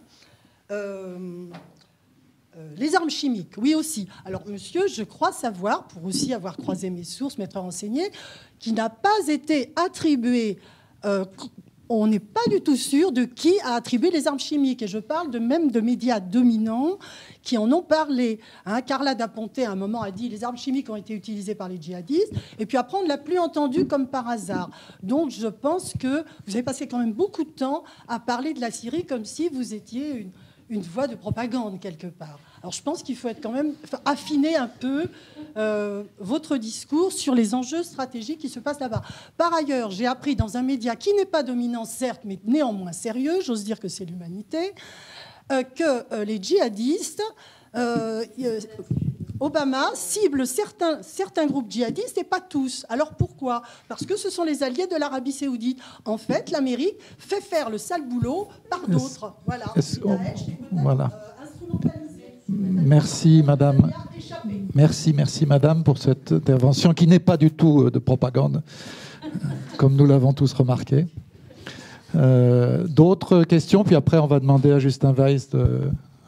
Les armes chimiques, oui aussi. Alors, monsieur, je crois savoir, pour aussi avoir croisé mes sources, m'être renseigné, qu'il n'a pas été attribué... on n'est pas du tout sûr de qui a attribué les armes chimiques. Et je parle même de médias dominants qui en ont parlé. Hein, Carla Daponte, à un moment, a dit les armes chimiques ont été utilisées par les djihadistes. Et puis après, on ne l'a plus entendu comme par hasard. Donc, je pense que vous avez passé quand même beaucoup de temps à parler de la Syrie comme si vous étiez une voie de propagande, quelque part. Alors, je pense qu'il faut être quand même affiner un peu votre discours sur les enjeux stratégiques qui se passent là-bas. Par ailleurs, j'ai appris dans un média qui n'est pas dominant, certes, mais néanmoins sérieux, j'ose dire que c'est l'Humanité, que les djihadistes, Obama cible certains groupes djihadistes et pas tous. Alors pourquoi? Parce que ce sont les alliés de l'Arabie saoudite. En fait, l'Amérique fait faire le sale boulot par d'autres. Voilà. Voilà. Merci, madame. Merci, madame, pour cette intervention qui n'est pas du tout de propagande, comme nous l'avons tous remarqué. D'autres questions, puis après, on va demander à Justin Weiss de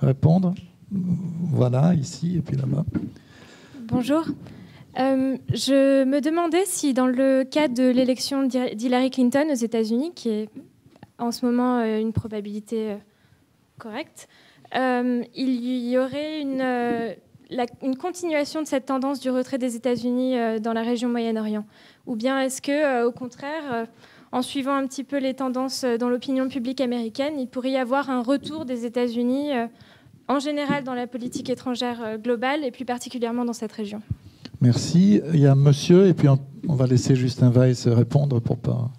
répondre. Voilà, ici et puis là-bas. Bonjour. Je me demandais si, dans le cadre de l'élection d'Hillary Clinton aux États-Unis, qui est en ce moment une probabilité correcte, il y aurait une continuation de cette tendance du retrait des États-Unis dans la région Moyen-Orient? Ou bien est-ce que, au contraire, en suivant un petit peu les tendances dans l'opinion publique américaine, il pourrait y avoir un retour des États-Unis en général dans la politique étrangère globale et plus particulièrement dans cette région? Merci. Il y a un monsieur, et puis on va laisser Justin Weiss répondre pour ne pas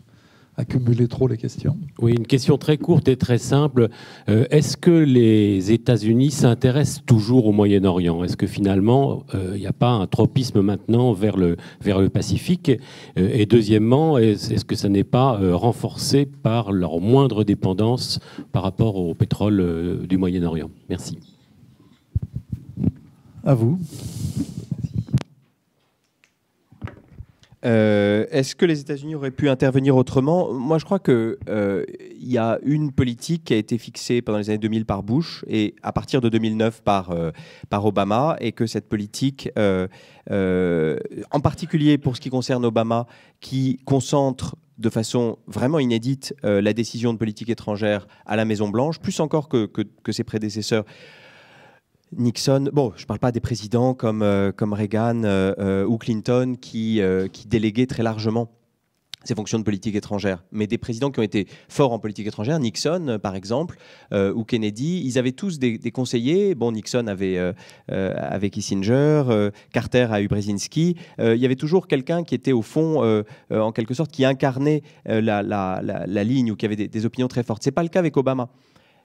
accumuler trop les questions. Oui, une question très courte et très simple. Est-ce que les États-Unis s'intéressent toujours au Moyen-Orient? Est-ce que finalement, il n'y a pas un tropisme maintenant vers le Pacifique? Et deuxièmement, est-ce que ça n'est pas renforcé par leur moindre dépendance par rapport au pétrole du Moyen-Orient? Merci. À vous. Est-ce que les États-Unis auraient pu intervenir autrement? Moi, je crois qu'il y a une politique qui a été fixée pendant les années 2000 par Bush et à partir de 2009 par Obama, et que cette politique, en particulier pour ce qui concerne Obama, qui concentre de façon vraiment inédite la décision de politique étrangère à la Maison-Blanche, plus encore que ses prédécesseurs. Nixon, bon, je ne parle pas des présidents comme Reagan ou Clinton qui déléguaient très largement ces fonctions de politique étrangère, mais des présidents qui ont été forts en politique étrangère, Nixon par exemple, ou Kennedy, ils avaient tous des conseillers. Bon, Nixon avait Kissinger, Carter a eu Brzezinski. Il y avait toujours quelqu'un qui était au fond, en quelque sorte, qui incarnait la ligne ou qui avait des opinions très fortes. C'est pas le cas avec Obama.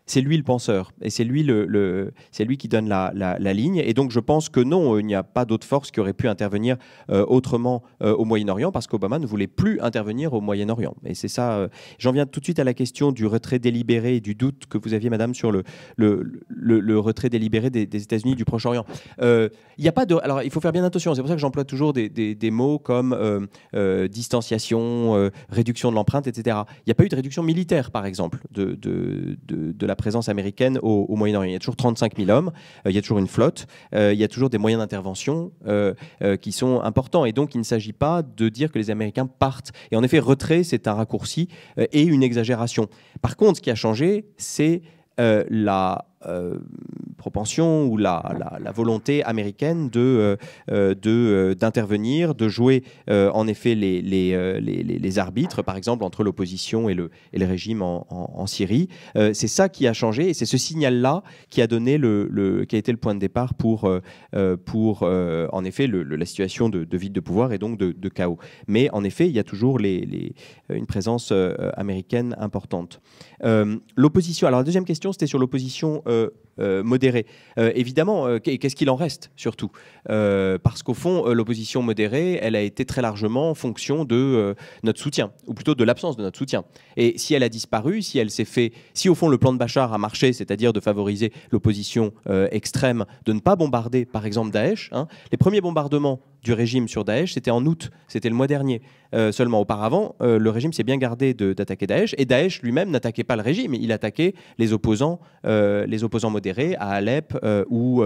C'est lui le penseur, et c'est lui, c'est lui qui donne la ligne. Et donc je pense que non, il n'y a pas d'autre force qui aurait pu intervenir autrement au Moyen-Orient, parce qu'Obama ne voulait plus intervenir au Moyen-Orient. Et c'est ça, j'en viens tout de suite à la question du retrait délibéré et du doute que vous aviez, madame, sur le retrait délibéré des États-Unis du Proche-Orient. Il n'y a pas de... Alors il faut faire bien attention, c'est pour ça que j'emploie toujours des mots comme distanciation, réduction de l'empreinte, etc. Il n'y a pas eu de réduction militaire, par exemple, de la présence américaine au Moyen-Orient. Il y a toujours 35 000 hommes, il y a toujours une flotte, il y a toujours des moyens d'intervention qui sont importants. Et donc, il ne s'agit pas de dire que les Américains partent. Et en effet, retrait, c'est un raccourci et une exagération. Par contre, ce qui a changé, c'est la propension ou la volonté américaine d'intervenir, de jouer en effet les arbitres, par exemple, entre l'opposition et le régime en Syrie. C'est ça qui a changé, et c'est ce signal-là qui a donné qui a été le point de départ pour en effet la situation de vide de pouvoir et donc de chaos. Mais en effet, il y a toujours une présence américaine importante. L'opposition. Alors la deuxième question, c'était sur l'opposition modérée. Évidemment, qu'est-ce qu'il en reste surtout, parce qu'au fond, l'opposition modérée, elle a été très largement en fonction de notre soutien, ou plutôt de l'absence de notre soutien. Et si elle a disparu, si au fond le plan de Bachar a marché, c'est-à-dire de favoriser l'opposition extrême, de ne pas bombarder par exemple Daesh, les premiers bombardements du régime sur Daesh, c'était en août, c'était le mois dernier. Seulement auparavant, le régime s'est bien gardé d'attaquer Daesh, et Daesh lui-même n'attaquait pas le régime, il attaquait les opposants modérés à Alep ou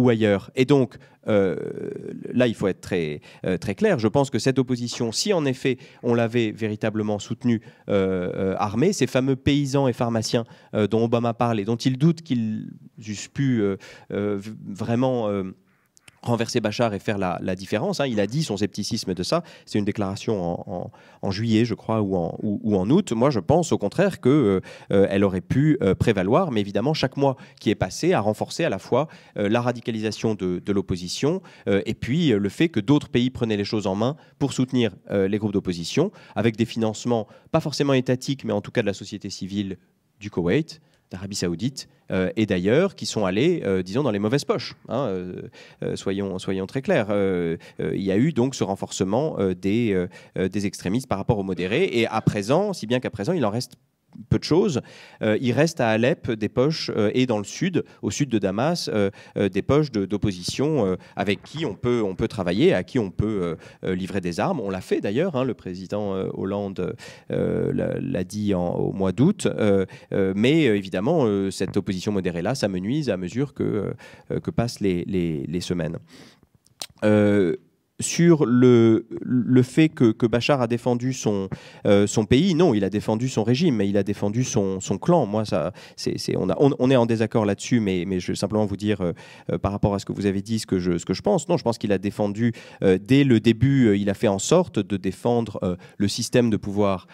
ailleurs. Et donc, là, il faut être très, très clair. Je pense que cette opposition, si en effet on l'avait véritablement soutenue armée, ces fameux paysans et pharmaciens dont Obama parle et dont il doute qu'ils eussent pu vraiment... renverser Bachar et faire la différence. Il a dit son scepticisme de ça. C'est une déclaration en juillet, je crois, ou en août. Moi, je pense au contraire qu'elle aurait pu prévaloir. Mais évidemment, chaque mois qui est passé a renforcé à la fois la radicalisation de l'opposition et puis le fait que d'autres pays prenaient les choses en main pour soutenir les groupes d'opposition avec des financements, pas forcément étatiques, mais en tout cas de la société civile du Koweït, d'Arabie Saoudite et d'ailleurs, qui sont allés, disons, dans les mauvaises poches. Soyons très clairs. Il y a eu donc ce renforcement des extrémistes par rapport aux modérés. Et à présent, si bien qu'à présent, il en reste peu de choses. Il reste à Alep des poches et dans le sud, au sud de Damas, des poches d'opposition avec qui on peut travailler, à qui on peut livrer des armes. On l'a fait d'ailleurs, le président Hollande l'a dit au mois d'août, mais évidemment cette opposition modérée-là s'amenuise à mesure que passent les semaines. sur le fait que Bachar a défendu son pays, non, il a défendu son régime, mais il a défendu son clan. Moi, on est en désaccord là-dessus, mais je veux simplement vous dire, par rapport à ce que vous avez dit, ce que je pense. Non, je pense qu'il a défendu, dès le début, il a fait en sorte de défendre le système de pouvoir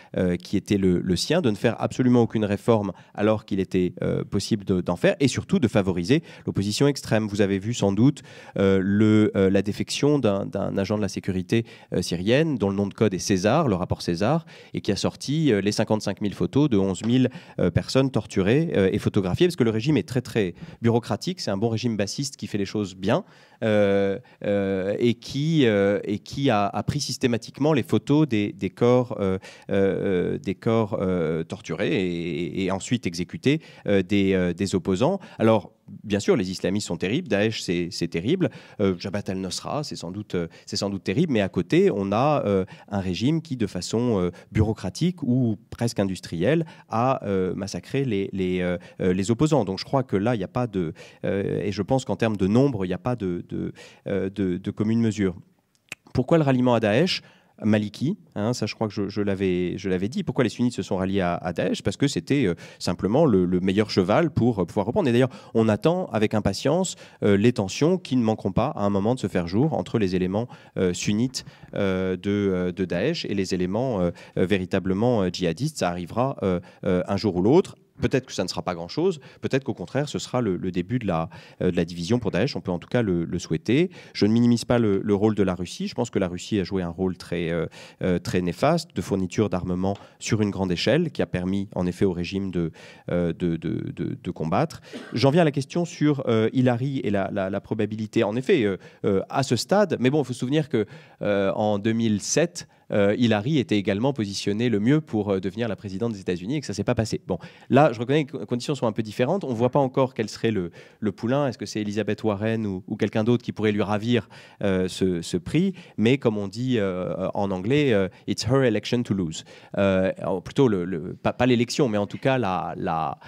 qui était le sien, de ne faire absolument aucune réforme alors qu'il était possible d'en faire, et surtout de favoriser l'opposition extrême. Vous avez vu sans doute la défection d'un agent de la sécurité syrienne, dont le nom de code est César, le rapport César, et qui a sorti les 55 000 photos de 11 000 personnes torturées et photographiées, parce que le régime est très très bureaucratique, c'est un bon régime bassiste qui fait les choses bien, et qui a pris systématiquement les photos des corps torturés et ensuite exécutés des opposants. Alors, bien sûr, les islamistes sont terribles, Daesh c'est terrible, Jabhat al-Nusra c'est sans doute terrible, mais à côté on a un régime qui de façon bureaucratique ou presque industrielle a massacré les opposants. Donc je crois que là il n'y a pas de et je pense qu'en termes de nombre il n'y a pas de commune mesure. Pourquoi le ralliement à Daesh ? Maliki, hein, ça je crois que je l'avais dit. Pourquoi les sunnites se sont ralliés à Daesh ? Parce que c'était simplement le meilleur cheval pour pouvoir reprendre. Et d'ailleurs, on attend avec impatience les tensions qui ne manqueront pas à un moment de se faire jour entre les éléments sunnites de Daesh et les éléments véritablement djihadistes. Ça arrivera un jour ou l'autre. Peut-être que ça ne sera pas grand-chose, peut-être qu'au contraire, ce sera le début de la division pour Daesh. On peut en tout cas le souhaiter. Je ne minimise pas le rôle de la Russie. Je pense que la Russie a joué un rôle très néfaste de fourniture d'armement sur une grande échelle, qui a permis en effet au régime de combattre. J'en viens à la question sur Hillary et la probabilité. En effet, à ce stade, mais bon, il faut se souvenir qu'en 2007, Hillary était également positionnée le mieux pour devenir la présidente des États-Unis et que ça ne s'est pas passé. Bon, là, je reconnais que les conditions sont un peu différentes. On ne voit pas encore quel serait le poulain. Est-ce que c'est Elizabeth Warren ou quelqu'un d'autre qui pourrait lui ravir ce prix ? Mais comme on dit en anglais, it's her election to lose. Plutôt, pas l'élection, mais en tout cas la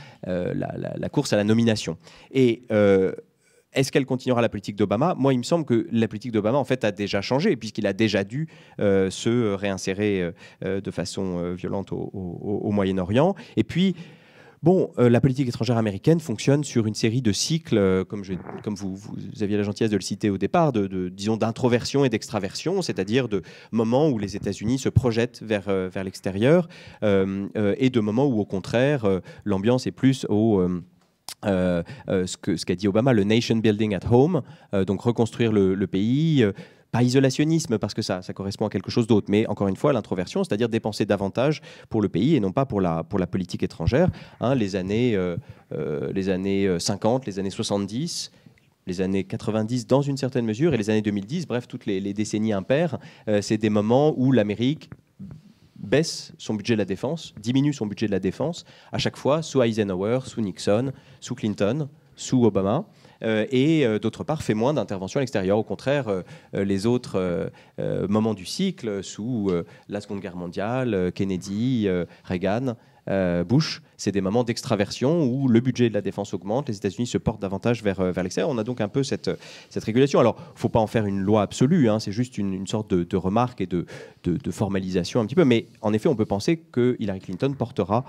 course à la nomination. Et est-ce qu'elle continuera la politique d'Obama ? Moi, il me semble que la politique d'Obama, en fait, a déjà changé, puisqu'il a déjà dû se réinsérer de façon violente au Moyen-Orient. Et puis, bon, la politique étrangère américaine fonctionne sur une série de cycles, comme vous aviez la gentillesse de le citer au départ, disons, d'introversion et d'extraversion, c'est-à-dire de moments où les États-Unis se projettent vers l'extérieur, et de moments où, au contraire, l'ambiance est plus ce qu'a dit Obama, le nation building at home, donc reconstruire le pays, pas isolationnisme parce que ça correspond à quelque chose d'autre, mais encore une fois l'introversion, c'est-à-dire dépenser davantage pour le pays et non pas pour la politique étrangère. Hein, les années 50, les années 70, les années 90 dans une certaine mesure et les années 2010, bref, toutes les décennies impaires, c'est des moments où l'Amérique baisse son budget de la défense, diminue son budget de la défense, à chaque fois, sous Eisenhower, sous Nixon, sous Clinton, sous Obama, et d'autre part, fait moins d'interventions à l'extérieur. Au contraire, les autres moments du cycle, sous la Seconde Guerre mondiale, Kennedy, Reagan, Bush, c'est des moments d'extraversion où le budget de la défense augmente, les États-Unis se portent davantage vers l'extérieur. On a donc un peu cette régulation. Alors, il ne faut pas en faire une loi absolue, hein, c'est juste une sorte de remarque et de formalisation un petit peu. Mais en effet, on peut penser que Hillary Clinton portera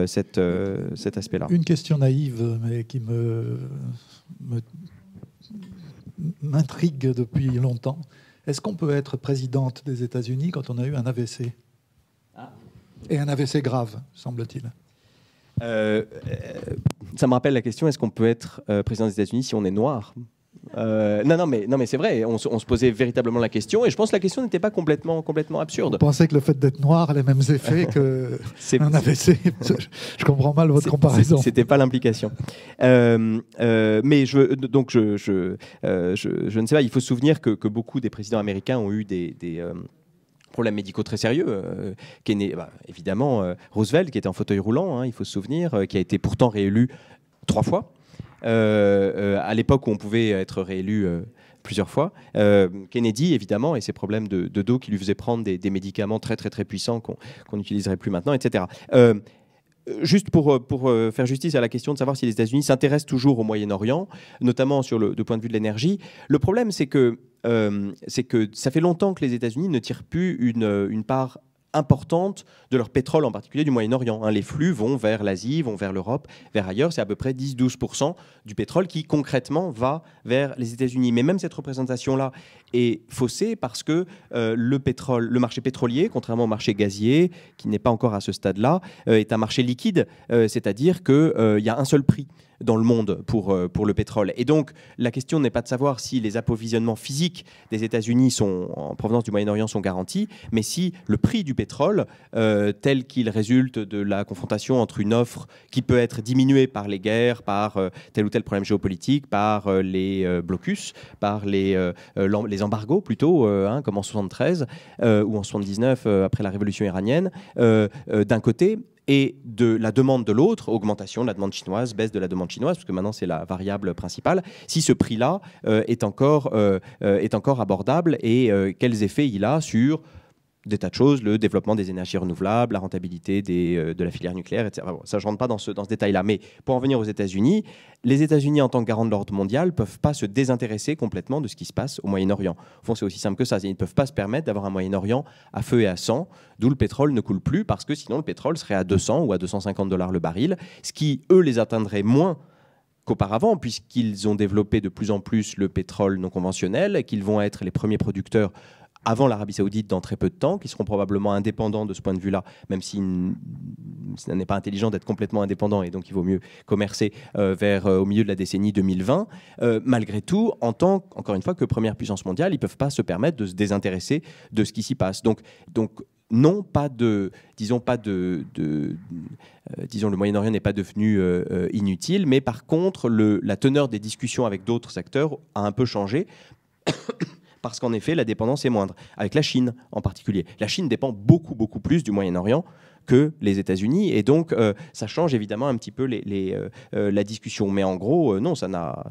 cet aspect-là. Une question naïve, mais qui m'intrigue depuis longtemps. Est-ce qu'on peut être présidente des États-Unis quand on a eu un AVC ? Et un AVC grave, semble-t-il. Ça me rappelle la question, est-ce qu'on peut être président des États-Unis si on est noir ? Non, mais c'est vrai, on se posait véritablement la question, et je pense que la question n'était pas complètement absurde. Vous pensez que le fait d'être noir a les mêmêmes effets qu'un AVC ? Je comprends mal votre comparaison. C'était pas l'implication. Mais je ne sais pas, il faut se souvenir que beaucoup des présidents américains ont eu des problèmes médicaux très sérieux. Évidemment, Roosevelt, qui était en fauteuil roulant, hein, il faut se souvenir, qui a été pourtant réélu 3 fois. À l'époque où on pouvait être réélu plusieurs fois. Kennedy, évidemment, et ses problèmes de dos qui lui faisaient prendre des médicaments très, très, très puissants qu'on n'utiliserait plus maintenant, etc. Juste pour faire justice à la question de savoir si les États-Unis s'intéressent toujours au Moyen-Orient, notamment du point de vue de l'énergie, le problème, c'est que c'est que ça fait longtemps que les États-Unis ne tirent plus une part importante de leur pétrole, en particulier du Moyen-Orient. Les flux vont vers l'Asie, vont vers l'Europe, vers ailleurs. C'est à peu près 10-12% du pétrole qui, concrètement, va vers les États-Unis. Mais même cette représentation-là est faussée parce que le marché pétrolier, contrairement au marché gazier, qui n'est pas encore à ce stade-là, est un marché liquide, c'est-à-dire qu'il y a un seul prix dans le monde pour le pétrole. Et donc, la question n'est pas de savoir si les approvisionnements physiques des États-Unis en provenance du Moyen-Orient sont garantis, mais si le prix du pétrole, tel qu'il résulte de la confrontation entre une offre qui peut être diminuée par les guerres, par tel ou tel problème géopolitique, par les blocus, par les embargos plutôt, comme en 73 ou en 79 après la révolution iranienne, d'un côté, et de la demande de l'autre, augmentation de la demande chinoise, baisse de la demande chinoise, parce que maintenant c'est la variable principale, si ce prix-là est encore abordable et quels effets il a sur des tas de choses, le développement des énergies renouvelables, la rentabilité de la filière nucléaire, etc. Bon, ça, je ne rentre pas dans ce détail-là. Mais pour en venir aux États-Unis, les États-Unis, en tant que garant de l'ordre mondial, ne peuvent pas se désintéresser complètement de ce qui se passe au Moyen-Orient. Au fond, c'est aussi simple que ça. Ils ne peuvent pas se permettre d'avoir un Moyen-Orient à feu et à sang, d'où le pétrole ne coule plus, parce que sinon le pétrole serait à 200 ou à 250 $ le baril, ce qui, eux, les atteindrait moins qu'auparavant, puisqu'ils ont développé de plus en plus le pétrole non conventionnel, et qu'ils vont être les premiers producteurs avant l'Arabie Saoudite dans très peu de temps, qui seront probablement indépendants de ce point de vue-là, même si ce n'est pas intelligent d'être complètement indépendant et donc il vaut mieux commercer au milieu de la décennie 2020. Malgré tout, encore une fois, que première puissance mondiale, ils ne peuvent pas se permettre de se désintéresser de ce qui s'y passe. Donc non, disons le Moyen-Orient n'est pas devenu inutile, mais par contre, la teneur des discussions avec d'autres acteurs a un peu changé. Parce qu'en effet, la dépendance est moindre, avec la Chine en particulier. La Chine dépend beaucoup, beaucoup plus du Moyen-Orient que les États-Unis, et donc ça change évidemment un petit peu la discussion. Mais en gros, non, ça n'a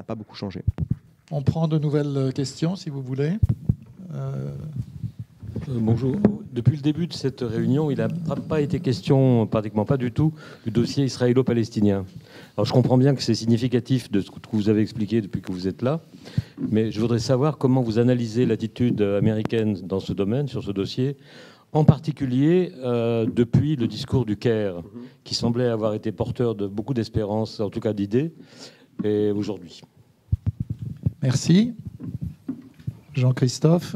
pas beaucoup changé. On prend de nouvelles questions, si vous voulez. Bonjour. Depuis le début de cette réunion, il n'a pas été question, pratiquement pas du tout, du dossier israélo-palestinien. Alors je comprends bien que c'est significatif de ce que vous avez expliqué depuis que vous êtes là, mais je voudrais savoir comment vous analysez l'attitude américaine dans ce domaine, sur ce dossier, en particulier depuis le discours du Caire, qui semblait avoir été porteur de beaucoup d'espérance, en tout cas d'idées, et aujourd'hui. Merci. Jean-Christophe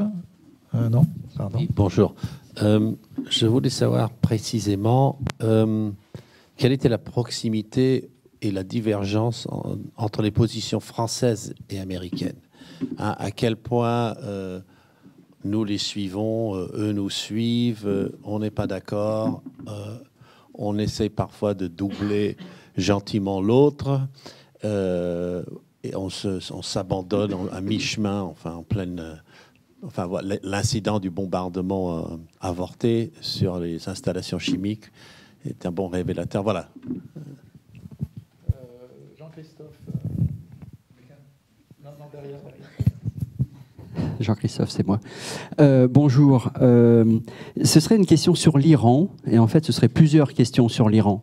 non, pardon. Oui, bonjour. Je voulais savoir précisément quelle était la proximité et la divergence entre les positions françaises et américaines. À quel point nous les suivons, eux nous suivent, on n'est pas d'accord, on essaie parfois de doubler gentiment l'autre, et on s'abandonne à mi-chemin, enfin en pleine... Enfin, l'incident du bombardement avorté sur les installations chimiques est un bon révélateur. Voilà. Jean-Christophe. Non, derrière. Jean-Christophe, c'est moi. Bonjour. Ce serait une question sur l'Iran, et en fait, ce serait plusieurs questions sur l'Iran.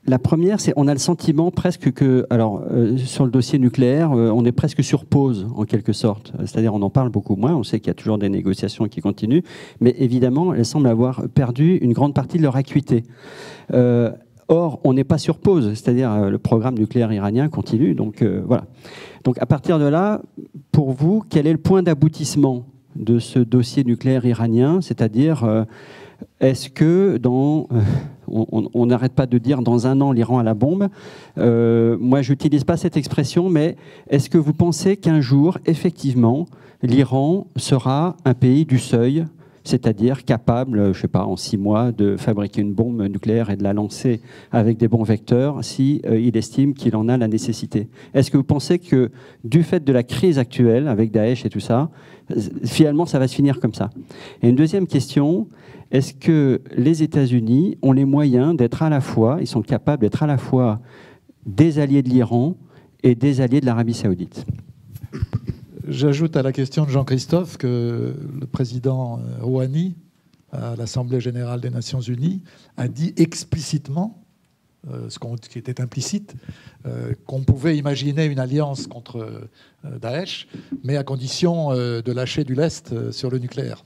La première, c'est on a le sentiment presque que, alors sur le dossier nucléaire, on est presque sur pause en quelque sorte. C'est-à-dire on en parle beaucoup moins, on sait qu'il y a toujours des négociations qui continuent, mais évidemment, elles semblent avoir perdu une grande partie de leur acuité. Or, on n'est pas sur pause, c'est-à-dire le programme nucléaire iranien continue, donc voilà. Donc à partir de là, pour vous, quel est le point d'aboutissement de ce dossier nucléaire iranien, c'est-à-dire... Est-ce que on n'arrête pas de dire dans un an l'Iran a la bombe. Moi, je n'utilise pas cette expression, mais est-ce que vous pensez qu'un jour, effectivement, l'Iran sera un pays du seuil, c'est-à-dire capable, je ne sais pas, en 6 mois, de fabriquer une bombe nucléaire et de la lancer avec des bons vecteurs si il estime qu'il en a la nécessité? Est-ce que vous pensez que, du fait de la crise actuelle, avec Daesh et tout ça, finalement, ça va se finir comme ça? Et une deuxième question... Est-ce que les États-Unis ont les moyens d'être à la fois, ils sont capables d'être à la fois des alliés de l'Iran et des alliés de l'Arabie Saoudite? J'ajoute à la question de Jean-Christophe que le président Rouhani, à l'Assemblée générale des Nations unies, a dit explicitement ce qui était implicite, qu'on pouvait imaginer une alliance contre Daesh, mais à condition de lâcher du lest sur le nucléaire.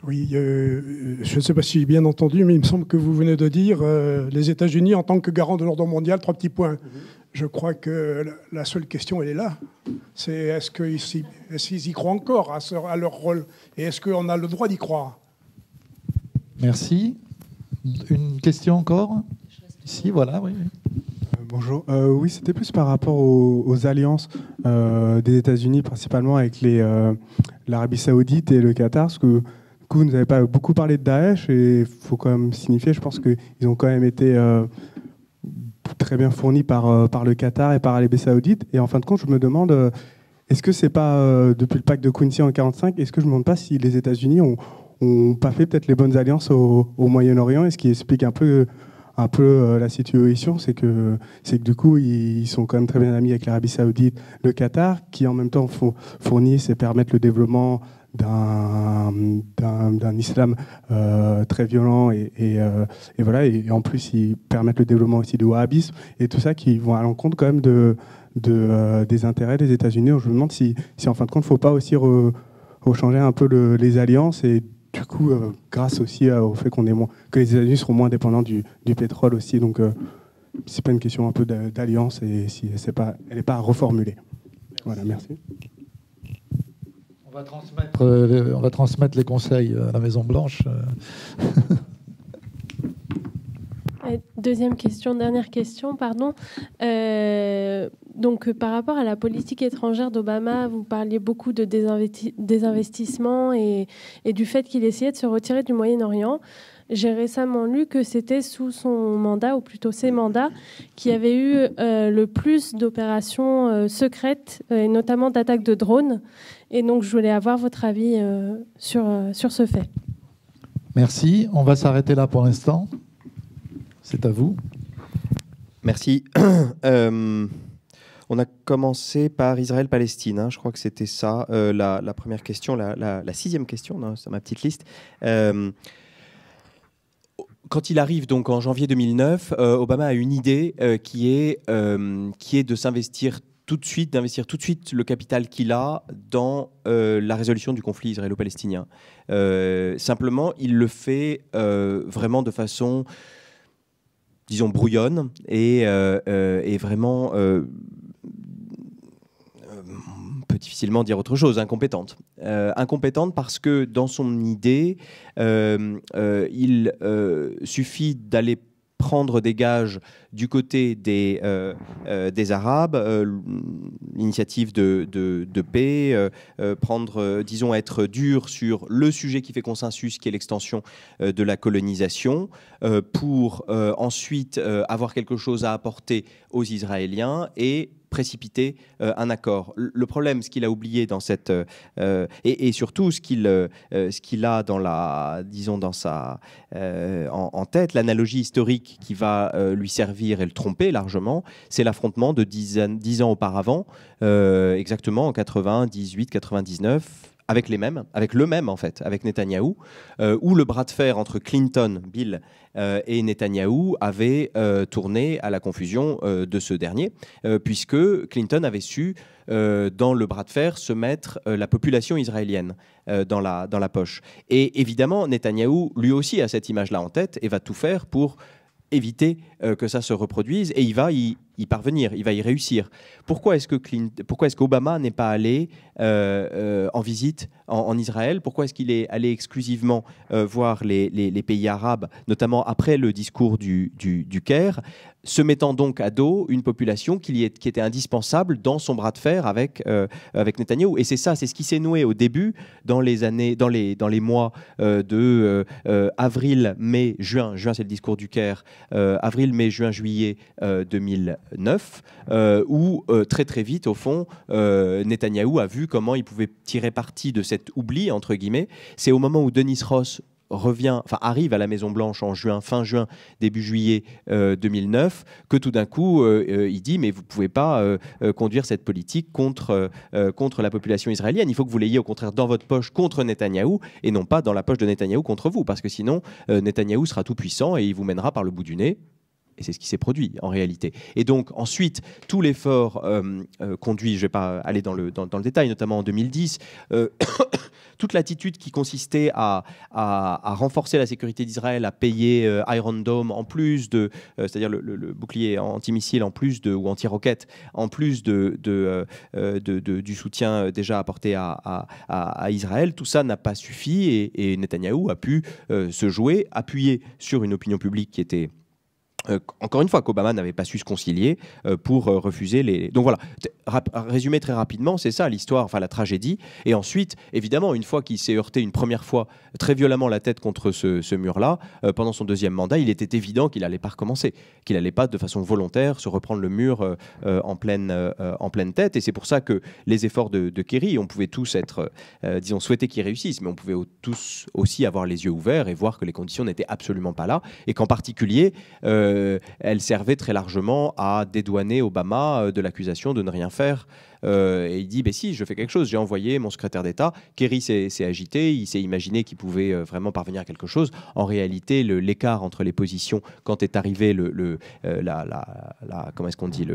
Oui, je ne sais pas si j'ai bien entendu, mais il me semble que vous venez de dire les États-Unis en tant que garant de l'ordre mondial, 3 petits points. Je crois que la seule question, elle est là. C'est est-ce qu'ils y croient encore à leur rôle? Et est-ce qu'on a le droit d'y croire? Merci. Une question encore? Ici, voilà, oui. Bonjour. Oui, c'était plus par rapport aux alliances des États-Unis, principalement avec l'Arabie Saoudite et le Qatar, parce que du coup, vous n'avez pas beaucoup parlé de Daesh, et il faut quand même signifier, je pense qu'ils ont quand même été très bien fournis par le Qatar et par l'Arabie Saoudite. Et en fin de compte, je me demande, est-ce que c'est pas, depuis le pacte de Quincy en 1945, est-ce que je me demande pas si les États-Unis ont pas fait peut-être les bonnes alliances au Moyen-Orient, et ce qui explique un peu la situation, c'est que du coup, ils sont quand même très bien amis avec l'Arabie Saoudite, le Qatar, qui en même temps fournissent et permettent le développement d'un islam très violent et voilà, et en plus ils permettent le développement aussi du wahhabisme et tout ça, qui vont à l'encontre quand même des intérêts des États-Unis. Je me demande si en fin de compte il ne faut pas aussi rechanger un peu les alliances, et du coup grâce aussi au fait que les États-Unis seront moins dépendants du pétrole aussi. Donc c'est pas une question un peu d'alliance, et si elle n'est pas à reformuler. Voilà, merci. On va transmettre les conseils à la Maison-Blanche. Deuxième question, dernière question, pardon. Donc, par rapport à la politique étrangère d'Obama, vous parliez beaucoup de désinvestissement et du fait qu'il essayait de se retirer du Moyen-Orient. J'ai récemment lu que c'était sous son mandat, ou plutôt ses mandats, qu'il y avait eu le plus d'opérations secrètes, et notamment d'attaques de drones. Et donc, je voulais avoir votre avis sur ce fait. Merci. On va s'arrêter là pour l'instant. C'est à vous. Merci. On a commencé par Israël-Palestine. Hein, je crois que c'était ça, la première question, la 6e question sur ma petite liste. Quand il arrive donc en janvier 2009, Obama a une idée qui est de s'investir tout de suite, d'investir tout de suite le capital qu'il a dans la résolution du conflit israélo-palestinien. Simplement, il le fait vraiment de façon, disons, brouillonne et vraiment, on peut difficilement dire autre chose, incompétente. Incompétente parce que dans son idée, il suffit d'aller prendre des gages du côté des Arabes, l'initiative de paix, disons, être dur sur le sujet qui fait consensus, qui est l'extension de la colonisation, pour ensuite avoir quelque chose à apporter aux Israéliens et précipiter un accord. Le problème, ce qu'il a oublié dans cette et surtout ce qu'il a dans en tête, l'analogie historique qui va lui servir et le tromper largement, c'est l'affrontement de 10 ans auparavant, exactement en 98-99. Avec le même en fait, avec Netanyahou, où le bras de fer entre Clinton, Bill, et Netanyahou avait tourné à la confusion de ce dernier, puisque Clinton avait su, dans le bras de fer, se mettre la population israélienne dans la poche. Et évidemment, Netanyahou, lui aussi, a cette image-là en tête et va tout faire pour éviter que ça se reproduise, et il va y parvenir, il va y réussir. Pourquoi est-ce qu'Obama n'est pas allé en visite en Israël? Pourquoi est-ce qu'il est allé exclusivement voir les pays arabes, notamment après le discours du Caire, se mettant donc à dos une population qui était indispensable dans son bras de fer avec Netanyahou? Et c'est ce qui s'est noué au début, dans les mois de avril, mai, juin. Juin, c'est le discours du Caire. Avril, mai, juin, juillet 2009, où très très vite, au fond, Netanyahou a vu comment il pouvait tirer parti de cet oubli, entre guillemets. C'est au moment où Denis Ross arrive à la Maison-Blanche en fin juin, début juillet 2009, que tout d'un coup, il dit mais vous ne pouvez pas conduire cette politique contre la population israélienne. Il faut que vous l'ayez au contraire dans votre poche contre Netanyahou et non pas dans la poche de Netanyahou contre vous, parce que sinon Netanyahou sera tout puissant et il vous mènera par le bout du nez. Et c'est ce qui s'est produit en réalité. Et donc ensuite, tout l'effort conduit, je ne vais pas aller dans le détail, notamment en 2010, toute l'attitude qui consistait à renforcer la sécurité d'Israël, à payer Iron Dome en plus de, c'est-à-dire le bouclier antimissile en plus de, ou anti-roquette, en plus du soutien déjà apporté à Israël, tout ça n'a pas suffi et Netanyahou a pu se jouer, appuyer sur une opinion publique qui était encore une fois, qu'Obama n'avait pas su se concilier pour refuser les... Donc voilà, résumé très rapidement, c'est ça l'histoire, enfin la tragédie. Et ensuite, évidemment, une fois qu'il s'est heurté une première fois très violemment la tête contre ce mur-là, pendant son deuxième mandat, il était évident qu'il n'allait pas recommencer, qu'il n'allait pas de façon volontaire se reprendre le mur en pleine tête. Et c'est pour ça que les efforts de Kerry, on pouvait tous être, disons, souhaiter qu'ils réussissent, mais on pouvait tous aussi avoir les yeux ouverts et voir que les conditions n'étaient absolument pas là. Et qu'en particulier... elle servait très largement à dédouaner Obama de l'accusation de ne rien faire. Et il dit, si, je fais quelque chose, j'ai envoyé mon secrétaire d'État. Kerry s'est agité, il s'est imaginé qu'il pouvait vraiment parvenir à quelque chose. En réalité, l'écart entre les positions, quand est arrivé comment est-ce qu'on dit,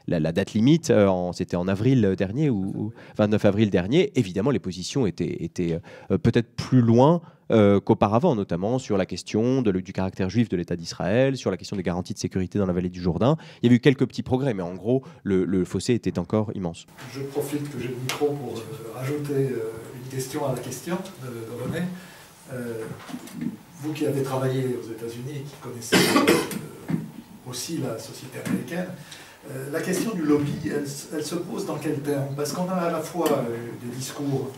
la date limite, c'était en avril dernier, ou 29 avril dernier, évidemment, les positions étaient peut-être plus loin qu'auparavant, notamment sur la question du caractère juif de l'État d'Israël, sur la question des garanties de sécurité dans la vallée du Jourdain. Il y a eu quelques petits progrès, mais en gros, le fossé était encore immense. Je profite que j'ai le micro pour rajouter une question à la question de René. Vous qui avez travaillé aux États-Unis et qui connaissez aussi la société américaine, la question du lobby, elle se pose dans quels termes? Parce qu'on a à la fois des discours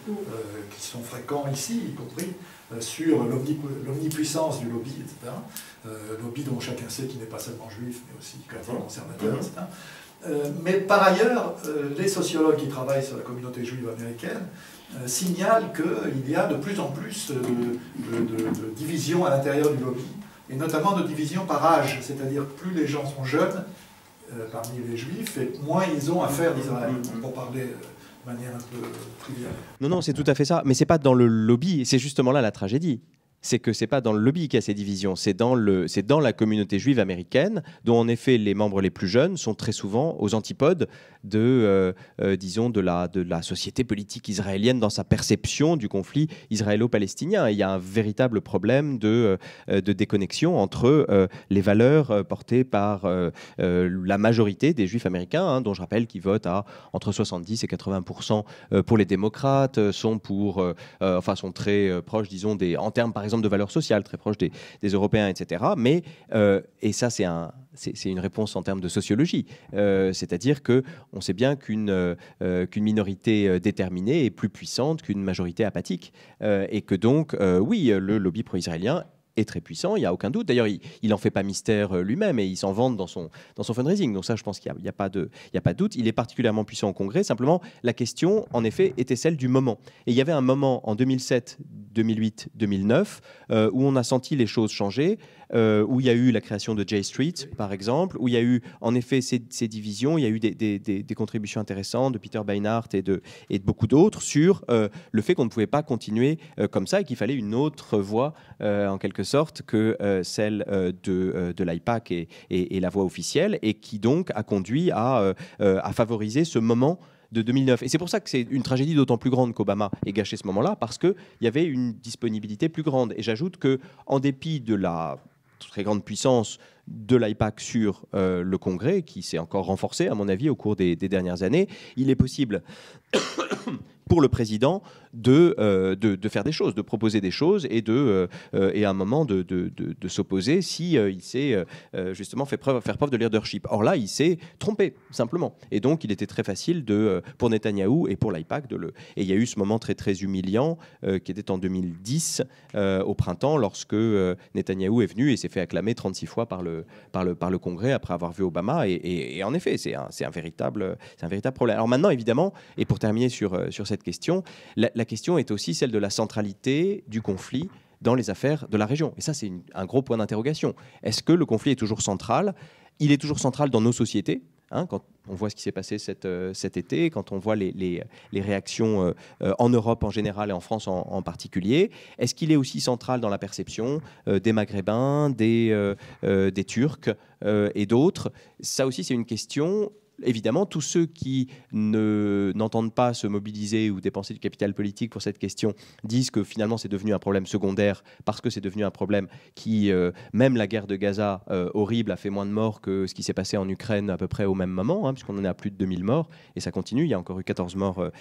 qui sont fréquents ici, y compris sur l'omnipuissance du lobby, etc. Lobby dont chacun sait qu'il n'est pas seulement juif, mais aussi conservateur, etc. Mais par ailleurs, les sociologues qui travaillent sur la communauté juive américaine signalent qu'il y a de plus en plus de divisions à l'intérieur du lobby, et notamment de divisions par âge, c'est-à-dire plus les gens sont jeunes parmi les juifs, et moins ils ont affaire d'Israël, pour parler de manière un peu triviale. Non, c'est tout à fait ça, mais c'est pas dans le lobby, et c'est justement là la tragédie. C'est que c'est pas dans le lobby qu'il y a ces divisions, c'est dans la communauté juive américaine, dont en effet les membres les plus jeunes sont très souvent aux antipodes disons de la société politique israélienne dans sa perception du conflit israélo-palestinien. Et il y a un véritable problème de déconnexion entre les valeurs portées par la majorité des juifs américains, dont je rappelle qu'ils votent à entre 70 et 80% pour les démocrates, sont très proches, disons, en termes par exemple de valeurs sociales, très proches des Européens, etc. Mais, et ça c'est une réponse en termes de sociologie, c'est-à-dire qu'on sait bien qu'une minorité déterminée est plus puissante qu'une majorité apathique, et que donc, oui, le lobby pro-israélien est très puissant, il n'y a aucun doute. D'ailleurs, il n'en fait pas mystère lui-même et il s'en vante dans son fundraising. Donc ça, je pense qu'il n'y a pas de doute. Il est particulièrement puissant au Congrès. Simplement, la question, en effet, était celle du moment. Et il y avait un moment en 2007, 2008, 2009 où on a senti les choses changer, où il y a eu la création de J Street, par exemple, où il y a eu, en effet, ces divisions. Il y a eu des contributions intéressantes de Peter Beinart et de beaucoup d'autres sur le fait qu'on ne pouvait pas continuer comme ça et qu'il fallait une autre voie, en quelque sorte, que celle de l'AIPAC et la voie officielle, et qui donc a conduit à favoriser ce moment de 2009. Et c'est pour ça que c'est une tragédie d'autant plus grande qu'Obama ait gâché ce moment-là, parce qu'il y avait une disponibilité plus grande. Et j'ajoute qu'en dépit de la très grande puissance de l'AIPAC sur le Congrès, qui s'est encore renforcé, à mon avis, au cours des dernières années, il est possible pour le président de faire des choses, de proposer des choses et à un moment de s'opposer si il sait justement faire preuve de leadership. Or là, il s'est trompé, simplement. Et donc, il était très facile pour Netanyahou et pour l'AIPAC et il y a eu ce moment très, très humiliant qui était en 2010, au printemps, lorsque Netanyahou est venu et s'est fait acclamer 36 fois par le Congrès après avoir vu Obama. Et en effet, c'est un véritable problème. Alors maintenant, évidemment, et pour terminer sur cette question, la question est aussi celle de la centralité du conflit dans les affaires de la région. Et ça, c'est un gros point d'interrogation. Est-ce que le conflit est toujours central? Il est toujours central dans nos sociétés. Quand on voit ce qui s'est passé cet été, quand on voit les réactions en Europe en général et en France en particulier, est-ce qu'il est aussi central dans la perception des Maghrébins, des Turcs et d'autres? Ça aussi, c'est une question. Évidemment, tous ceux qui n'entendent pas se mobiliser ou dépenser du capital politique pour cette question disent que finalement c'est devenu un problème secondaire parce que c'est devenu un problème qui, même la guerre de Gaza, horrible, a fait moins de morts que ce qui s'est passé en Ukraine à peu près au même moment, puisqu'on en est à plus de 2000 morts, et ça continue. Il y a encore eu 14 morts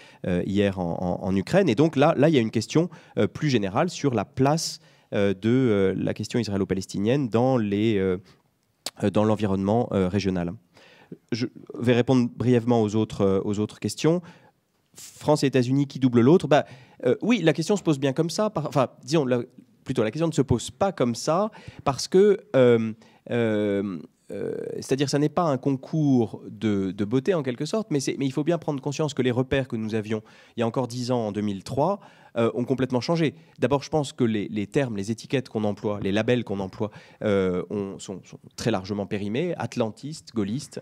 hier en Ukraine. Et donc là, il y a une question plus générale sur la place de la question israélo-palestinienne dans l'environnement régional. Je vais répondre brièvement aux autres questions. France et États-Unis, qui double l'autre? Oui, la question se pose bien comme ça. Enfin, disons, plutôt, la question ne se pose pas comme ça parce que... c'est-à-dire ça n'est pas un concours de beauté en quelque sorte, mais il faut bien prendre conscience que les repères que nous avions il y a encore 10 ans, en 2003, ont complètement changé. D'abord, je pense que les termes, les étiquettes qu'on emploie, les labels qu'on emploie sont très largement périmés, atlantistes, gaullistes.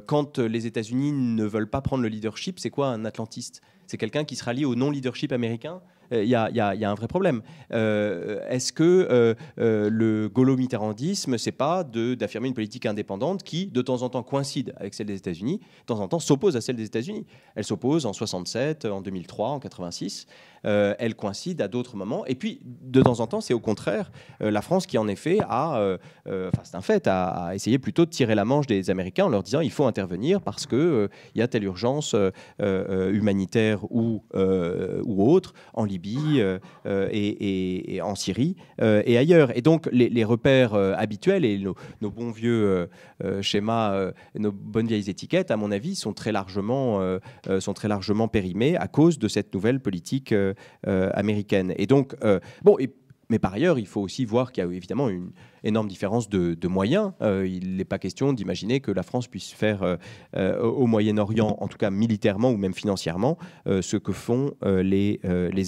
Quand les États-Unis ne veulent pas prendre le leadership, c'est quoi un atlantiste? C'est quelqu'un qui se rallie au non-leadership américain? Il y a un vrai problème. Est-ce que le gaulo-mitterrandisme, c'est pas d'affirmer une politique indépendante qui, de temps en temps, coïncide avec celle des États-Unis, de temps en temps s'oppose à celle des États-Unis? Elle s'oppose en 67, en 2003, en 86. Elle coïncide à d'autres moments. Et puis, de temps en temps, c'est au contraire la France qui, en effet, c'est un fait, a essayé plutôt de tirer la manche des Américains en leur disant il faut intervenir parce qu'il y a telle urgence humanitaire ou autre en Libye et en Syrie et ailleurs. Et donc, les repères habituels et nos bons vieux schémas, nos bonnes vieilles étiquettes, à mon avis, sont très largement périmés à cause de cette nouvelle politique américaine. Et donc, mais par ailleurs, il faut aussi voir qu'il y a évidemment une énorme différence de moyens. Il n'est pas question d'imaginer que la France puisse faire au Moyen-Orient, en tout cas militairement ou même financièrement, ce que font les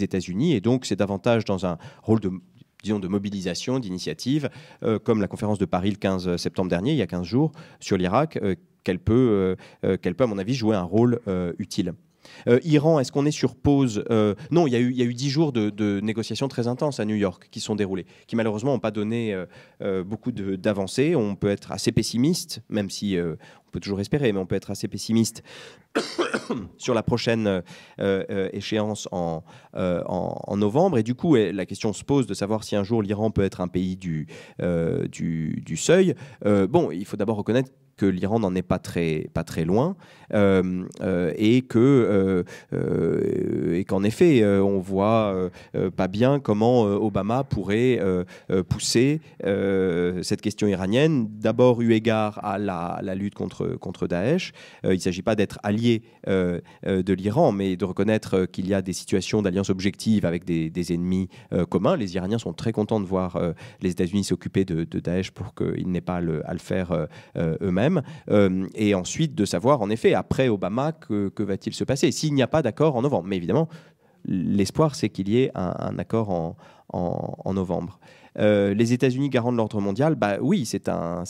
États-Unis. Et donc, c'est davantage dans un rôle de mobilisation, d'initiative, comme la conférence de Paris le 15 septembre dernier, il y a 15 jours, sur l'Irak, qu'elle peut, à mon avis, jouer un rôle utile. Iran, est-ce qu'on est sur pause? Non, il y a eu 10 jours de négociations très intenses à New York qui sont déroulées, qui malheureusement n'ont pas donné beaucoup d'avancées. On peut être assez pessimiste, même si on peut toujours espérer, mais on peut être assez pessimiste sur la prochaine échéance en novembre. Et du coup, la question se pose de savoir si un jour l'Iran peut être un pays du seuil. Il faut d'abord reconnaître que l'Iran n'en est pas très loin et qu'en effet, on voit pas bien comment Obama pourrait pousser cette question iranienne, d'abord eu égard à la lutte contre Daesh. Il ne s'agit pas d'être allié de l'Iran, mais de reconnaître qu'il y a des situations d'alliance objective avec des ennemis communs. Les Iraniens sont très contents de voir les États-Unis s'occuper de Daesh pour qu'ils n'aient pas à le faire eux-mêmes. Et ensuite de savoir, en effet, après Obama, que va-t-il se passer s'il n'y a pas d'accord en novembre. Mais évidemment, l'espoir, c'est qu'il y ait un accord en novembre. Les États-Unis garants de l'ordre mondial, oui, c'est un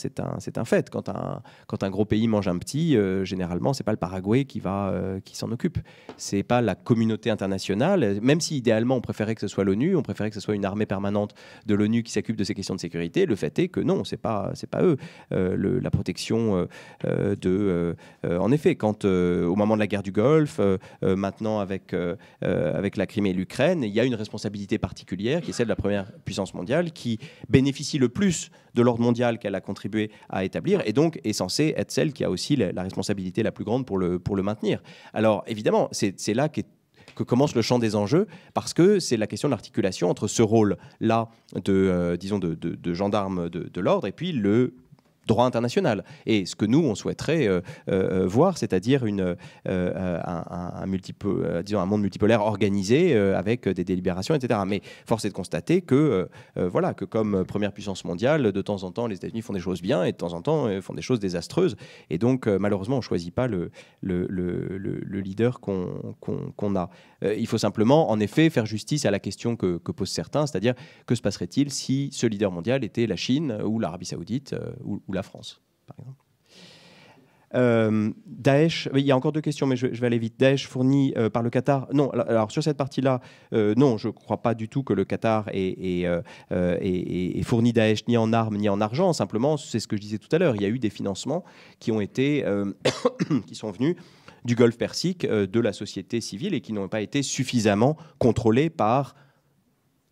fait. Quand un gros pays mange un petit, généralement, c'est pas le Paraguay qui s'en occupe. C'est pas la communauté internationale. Même si idéalement on préférait que ce soit l'ONU, on préférait que ce soit une armée permanente de l'ONU qui s'occupe de ces questions de sécurité. Le fait est que non, c'est pas eux. La protection en effet, quand au moment de la guerre du Golfe, maintenant avec la Crimée et l'Ukraine, il y a une responsabilité particulière qui est celle de la première puissance mondiale, qui bénéficie le plus de l'ordre mondial qu'elle a contribué à établir et donc est censée être celle qui a aussi la responsabilité la plus grande pour le maintenir. Alors évidemment, c'est là que commence le champ des enjeux, parce que c'est la question de l'articulation entre ce rôle-là de gendarme de l'ordre et puis droit international. Et ce que nous, on souhaiterait voir, c'est-à-dire un monde multipolaire organisé avec des délibérations, etc. Mais force est de constater que, que comme première puissance mondiale, de temps en temps, les États-Unis font des choses bien et de temps en temps, font des choses désastreuses. Et donc, malheureusement, on ne choisit pas le leader qu'on a. Il faut simplement, en effet, faire justice à la question que posent certains, c'est-à-dire que se passerait-il si ce leader mondial était la Chine ou l'Arabie Saoudite ou la France, par exemple. Daesh, il y a encore deux questions, mais je vais aller vite. Daesh fourni par le Qatar. Non, alors sur cette partie-là, non, je ne crois pas du tout que le Qatar ait fourni Daesh ni en armes ni en argent. Simplement, c'est ce que je disais tout à l'heure, il y a eu des financements qui ont été, qui sont venus du Golfe Persique, de la société civile et qui n'ont pas été suffisamment contrôlés par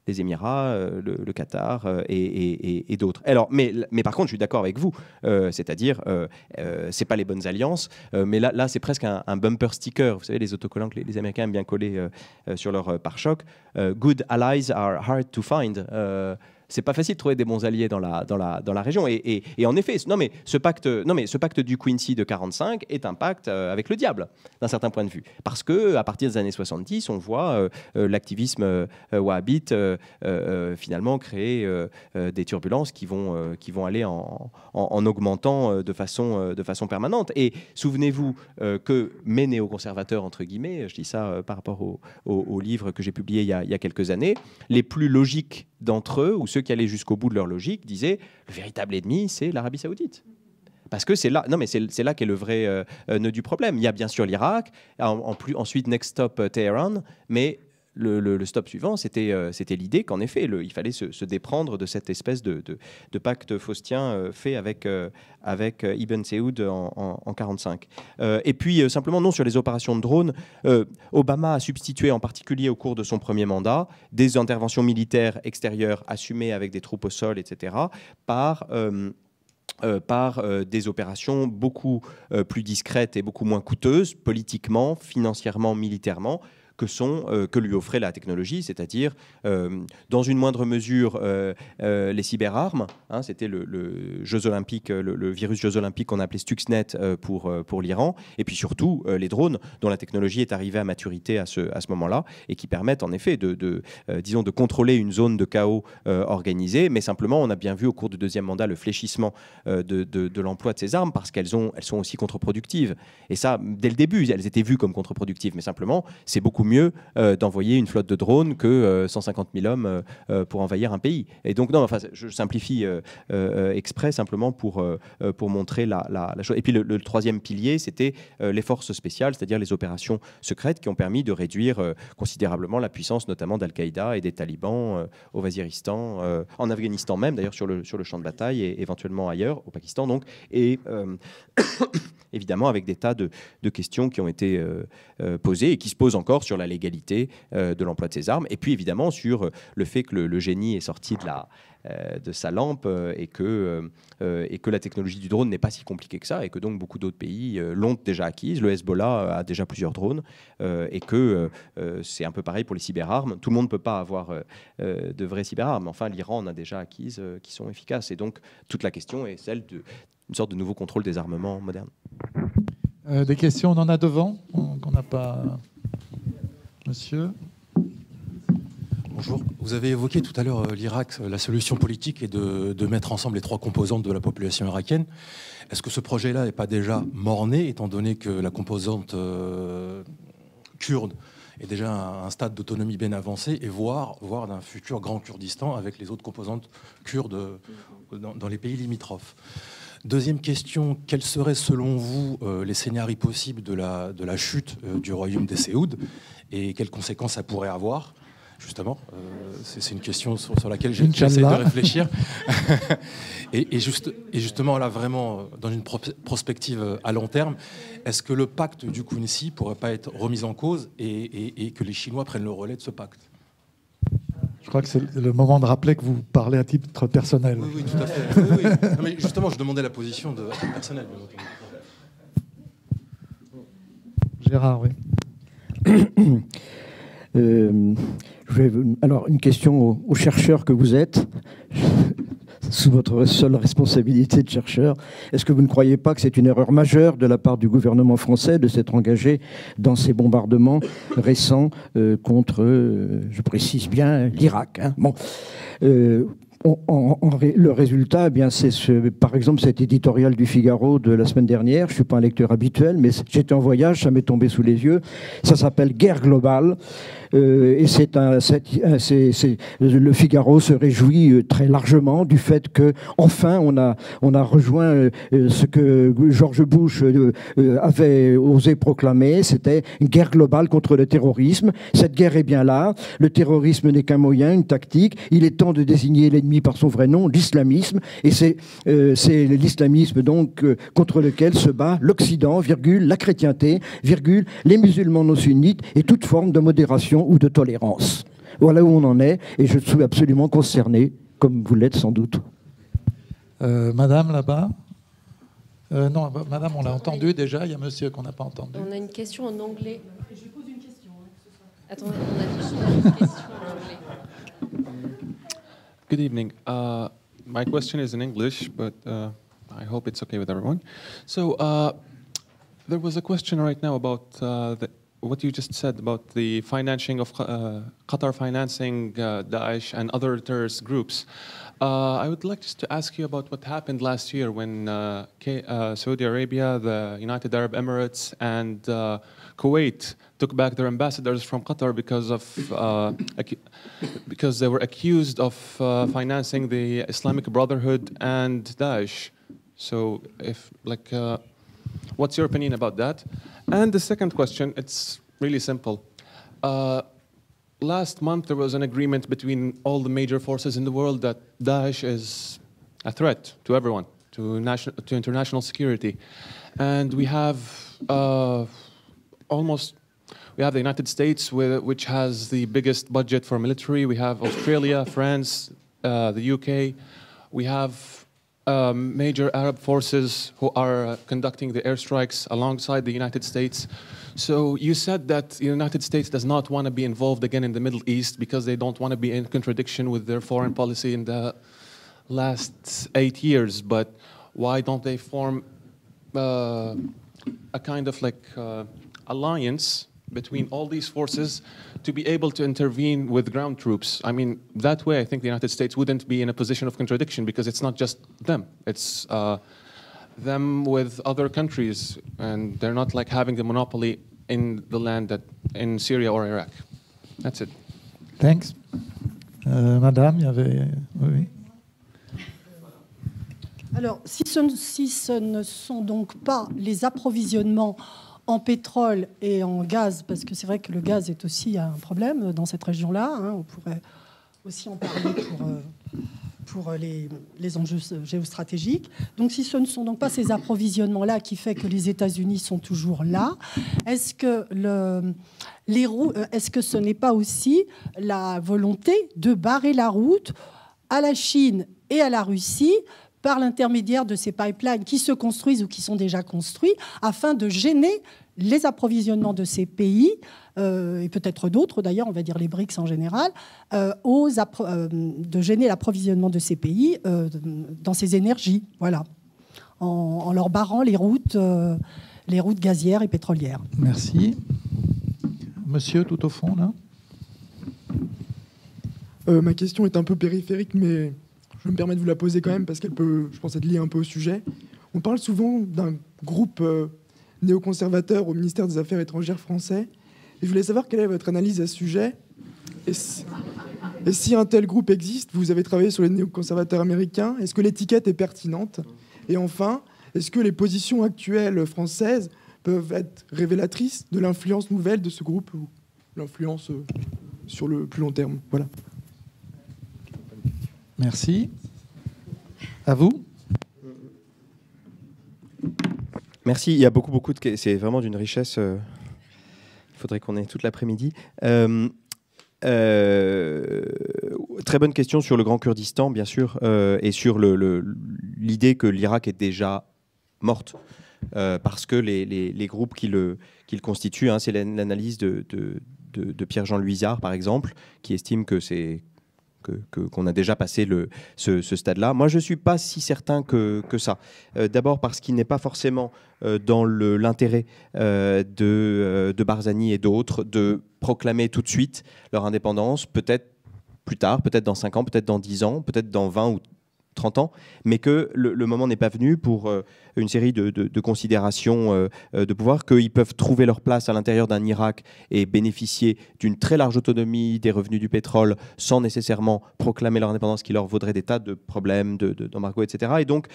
les Émirats, le Qatar et d'autres. Alors, mais par contre, je suis d'accord avec vous. C'est-à-dire, c'est pas les bonnes alliances, mais là, c'est presque un bumper sticker. Vous savez, les autocollants que les Américains aiment bien coller sur leur pare-choc. Good allies are hard to find. C'est pas facile de trouver des bons alliés dans la région. Et en effet, ce pacte du Quincy de 1945 est un pacte avec le diable, d'un certain point de vue. Parce qu'à partir des années 70, on voit l'activisme wahhabite finalement créer des turbulences qui vont aller en augmentant de façon permanente. Et souvenez-vous que mes néoconservateurs, entre guillemets, je dis ça par rapport au livre que j'ai publié il y a quelques années, les plus logiques d'entre eux, ou ceux qui allaient jusqu'au bout de leur logique, disaient le véritable ennemi, c'est l'Arabie Saoudite. Parce que c'est là, c'est là qu'est le vrai nœud du problème. Il y a bien sûr l'Irak, ensuite next stop Téhéran, mais le stop suivant, c'était l'idée qu'en effet, il fallait se déprendre de cette espèce de pacte faustien fait avec Ibn Saoud en 1945. Et puis, simplement, non, sur les opérations de drones, Obama a substitué, en particulier au cours de son premier mandat, des interventions militaires extérieures assumées avec des troupes au sol, etc., par des opérations beaucoup plus discrètes et beaucoup moins coûteuses, politiquement, financièrement, militairement, que lui offrait la technologie, c'est-à-dire, dans une moindre mesure, les cyberarmes. Hein, c'était le Jeux Olympiques, le virus Jeux Olympiques qu'on appelait Stuxnet pour l'Iran. Et puis surtout, les drones, dont la technologie est arrivée à maturité à ce moment-là, et qui permettent en effet de contrôler une zone de chaos organisée. Mais simplement, on a bien vu au cours du deuxième mandat le fléchissement de l'emploi de ces armes, parce qu'elles sont aussi contre-productives. Et ça, dès le début, elles étaient vues comme contre-productives. Mais simplement, c'est beaucoup mieux d'envoyer une flotte de drones que 150 000 hommes pour envahir un pays. Et donc, non, enfin, je simplifie exprès simplement pour montrer la chose. Et puis le troisième pilier, c'était les forces spéciales, c'est-à-dire les opérations secrètes qui ont permis de réduire considérablement la puissance, notamment d'Al-Qaïda et des talibans au Waziristan, en Afghanistan même, d'ailleurs sur le champ de bataille et éventuellement ailleurs, au Pakistan donc, et évidemment avec des tas de questions qui ont été posées et qui se posent encore sur la légalité de l'emploi de ces armes, et puis évidemment sur le fait que le génie est sorti de sa lampe et que la technologie du drone n'est pas si compliquée que ça, et que donc beaucoup d'autres pays l'ont déjà acquise. Le Hezbollah a déjà plusieurs drones, et que c'est un peu pareil pour les cyberarmes. Tout le monde ne peut pas avoir de vraies cyberarmes. Enfin, l'Iran en a déjà acquises qui sont efficaces. Et donc, toute la question est celle d'une sorte de nouveau contrôle des armements modernes. Des questions, on en a devant, qu'on n'a pas... Monsieur. Bonjour. Vous avez évoqué tout à l'heure l'Irak, la solution politique est de mettre ensemble les trois composantes de la population irakienne. Est-ce que ce projet-là n'est pas déjà mort-né, étant donné que la composante kurde est déjà à un stade d'autonomie bien avancé, et voire d'un futur grand Kurdistan avec les autres composantes kurdes dans les pays limitrophes? Deuxième question, quels seraient selon vous les scénarios possibles de la chute du royaume des Saouds, et quelles conséquences ça pourrait avoir? Justement, c'est une question sur laquelle j'essaie de réfléchir. et justement, là, vraiment, dans une prospective à long terme, est-ce que le pacte du Quincy ne pourrait pas être remis en cause et que les Chinois prennent le relais de ce pacte? Je crois que c'est le moment de rappeler que vous parlez à titre personnel. Oui, tout à fait. Oui. Non, mais justement, je demandais la position de titre personnel. Gérard, oui. Alors, une question aux chercheurs que vous êtes. sous votre seule responsabilité de chercheur, est-ce que vous ne croyez pas que c'est une erreur majeure de la part du gouvernement français de s'être engagé dans ces bombardements récents contre, je précise bien, l'Irak, hein. Bon. Le résultat, eh bien, c'est par exemple cet éditorial du Figaro de la semaine dernière. Je ne suis pas un lecteur habituel, mais j'étais en voyage, ça m'est tombé sous les yeux. Ça s'appelle Guerre globale. Et le Figaro se réjouit très largement du fait que enfin on a rejoint ce que George Bush avait osé proclamer, c'était une guerre globale contre le terrorisme. Cette guerre est bien là. Le terrorisme n'est qu'un moyen, une tactique. Il est temps de désigner l'ennemi par son vrai nom, l'islamisme. Et c'est l'islamisme donc contre lequel se bat l'Occident, virgule, la chrétienté, virgule, les musulmans non sunnites et toute forme de modération ou de tolérance. Voilà où on en est, et je suis absolument concerné, comme vous l'êtes sans doute. Madame, là-bas. Non, madame, on l'a entendu déjà, il y a monsieur qu'on n'a pas entendu. On a une question en anglais. Je pose une question. Attendez, on a une question en anglais. Good evening. My question is in English, but I hope it's okay with everyone. So there was a question right now about what you just said about the financing of Qatar financing Daesh and other terrorist groups. I would like just to ask you about what happened last year when Saudi Arabia, the United Arab Emirates, and Kuwait took back their ambassadors from Qatar because they were accused of financing the Islamic Brotherhood and Daesh. So, what's your opinion about that? And the second question, it's really simple. Last month, there was an agreement between all the major forces in the world that Daesh is a threat to everyone, to international security. And we have we have the United States, which has the biggest budget for military. We have Australia, France, the UK. We have major Arab forces who are conducting the airstrikes alongside the United States. So you said that the United States does not want to be involved again in the Middle East because they don't want to be in contradiction with their foreign policy in the last 8 years. But why don't they form a kind of alliance between all these forces to be able to intervene with ground troops? I mean, that way I think the United States wouldn't be in a position of contradiction because it's not just them. It's them with other countries, and they're not having the monopoly in the land in Syria or Iraq. That's it. Thanks. Madame, il y avait... Oui. Alors, si ce ne sont donc pas les approvisionnements en pétrole et en gaz, parce que c'est vrai que le gaz est aussi un problème dans cette région-là, hein, on pourrait aussi en parler pour les enjeux géostratégiques. Donc si ce ne sont donc pas ces approvisionnements-là qui fait que les États-Unis sont toujours là, est-ce que ce n'est pas aussi la volonté de barrer la route à la Chine et à la Russie par l'intermédiaire de ces pipelines qui se construisent ou qui sont déjà construits, afin de gêner les approvisionnements de ces pays, et peut-être d'autres d'ailleurs, on va dire les BRICS en général, de gêner l'approvisionnement de ces pays dans ces énergies, voilà, en leur barrant les routes gazières et pétrolières. Merci. Monsieur, tout au fond, là. Ma question est un peu périphérique, mais je me permets de vous la poser quand même parce qu'elle peut, je pense, être liée un peu au sujet. On parle souvent d'un groupe néoconservateur au ministère des Affaires étrangères français. Et je voulais savoir quelle est votre analyse à ce sujet. Et si un tel groupe existe, vous avez travaillé sur les néoconservateurs américains, est-ce que l'étiquette est pertinente? Et enfin, est-ce que les positions actuelles françaises peuvent être révélatrices de l'influence nouvelle de ce groupe ou l'influence sur le plus long terme? Voilà. Merci. À vous. Merci. Il y a beaucoup de... C'est vraiment d'une richesse. Il faudrait qu'on ait toute l'après-midi. Très bonne question sur le Grand Kurdistan, bien sûr, et sur l'idée que l'Irak est déjà morte, parce que les groupes qui le constituent, hein, c'est l'analyse de Pierre-Jean Luizard, par exemple, qui estime que c'est qu'on a déjà passé ce stade-là. Moi, je ne suis pas si certain que ça. D'abord parce qu'il n'est pas forcément dans l'intérêt de Barzani et d'autres de proclamer tout de suite leur indépendance, peut-être plus tard, peut-être dans 5 ans, peut-être dans 10 ans, peut-être dans 20 ou 30 ans, mais que le moment n'est pas venu pour une série de considérations de pouvoir, qu'ils peuvent trouver leur place à l'intérieur d'un Irak et bénéficier d'une très large autonomie des revenus du pétrole sans nécessairement proclamer leur indépendance, qui leur vaudrait des tas de problèmes, d'embargo, etc. Et donc,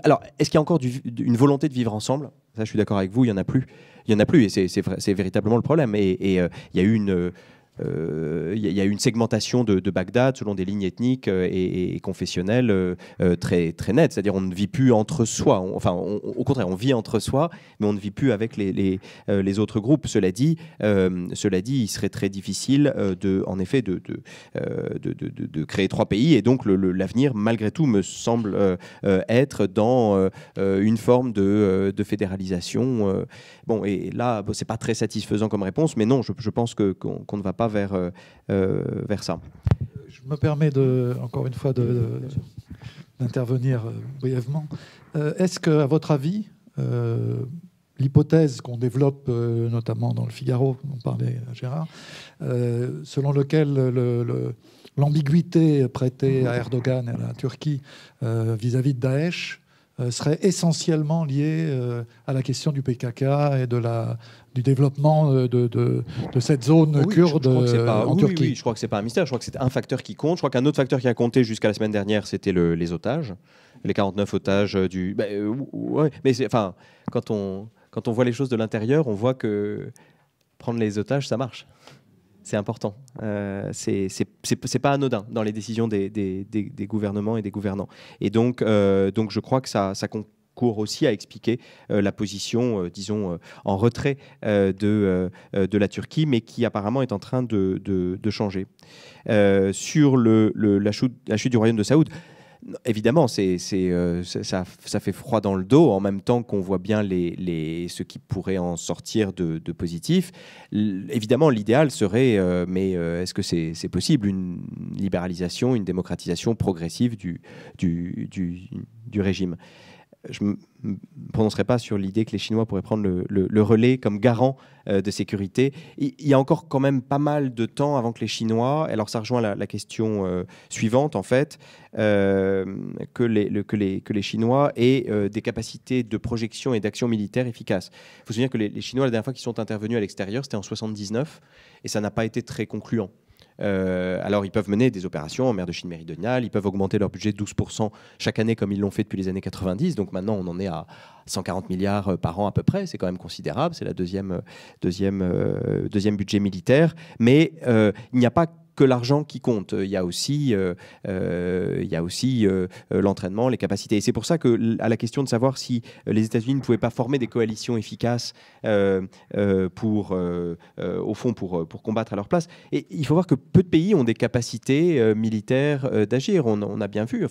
alors, est-ce qu'il y a encore une volonté de vivre ensemble ? Ça, je suis d'accord avec vous, il n'y en a plus. Il n'y en a plus, et c'est véritablement le problème. Et il y a eu il y a une segmentation de Bagdad selon des lignes ethniques et confessionnelles très, très nettes. C'est-à-dire on ne vit plus entre soi. Au contraire, on vit entre soi, mais on ne vit plus avec les autres groupes. Cela dit, il serait très difficile en effet de créer 3 pays. Et donc l'avenir, malgré tout, me semble être dans une forme de fédéralisation. Bon, et là, c'est pas très satisfaisant comme réponse, mais non, je pense qu'on ne va pas vers ça. Je me permets encore une fois d'intervenir brièvement. Est-ce qu'à votre avis, l'hypothèse qu'on développe notamment dans le Figaro, dont parlait Gérard, selon lequel l'ambiguïté prêtée à Erdogan et à la Turquie vis-à-vis de Daesh serait essentiellement liée à la question du PKK et du développement de cette zone kurde en Turquie. Oui, je crois que c'est pas un mystère. Je crois que c'est un facteur qui compte. Je crois qu'un autre facteur qui a compté jusqu'à la semaine dernière, c'était les otages, les 49 otages du. Ouais, mais quand on voit les choses de l'intérieur, on voit que prendre les otages, ça marche. C'est important. C'est pas anodin dans les décisions des gouvernements et des gouvernants. Et donc je crois que ça concourt aussi à expliquer la position, disons, en retrait de la Turquie, mais qui apparemment est en train de changer. Sur la chute du royaume de Saoud, évidemment, ça fait froid dans le dos, en même temps qu'on voit bien ce qui pourrait en sortir de positif. Évidemment, l'idéal serait, mais est-ce que c'est possible, une libéralisation, une démocratisation progressive du régime ? Je ne me prononcerai pas sur l'idée que les Chinois pourraient prendre le relais comme garant de sécurité. Il y a encore quand même pas mal de temps avant que les Chinois, alors ça rejoint la question suivante en fait, que les Chinois aient des capacités de projection et d'action militaire efficaces. Il faut se souvenir que les Chinois, la dernière fois qu'ils sont intervenus à l'extérieur, c'était en 1979, et ça n'a pas été très concluant. Alors, ils peuvent mener des opérations en mer de Chine méridionale, ils peuvent augmenter leur budget de 12% chaque année comme ils l'ont fait depuis les années 90. Donc maintenant, on en est à 140 milliards par an à peu près. C'est quand même considérable. C'est la deuxième budget militaire. Mais il n'y a pas que l'argent qui compte. Il y a aussi l'entraînement, les capacités. Et c'est pour ça qu'à la question de savoir si les États-Unis ne pouvaient pas former des coalitions efficaces pour combattre à leur place. Et il faut voir que peu de pays ont des capacités militaires d'agir. On a bien vu,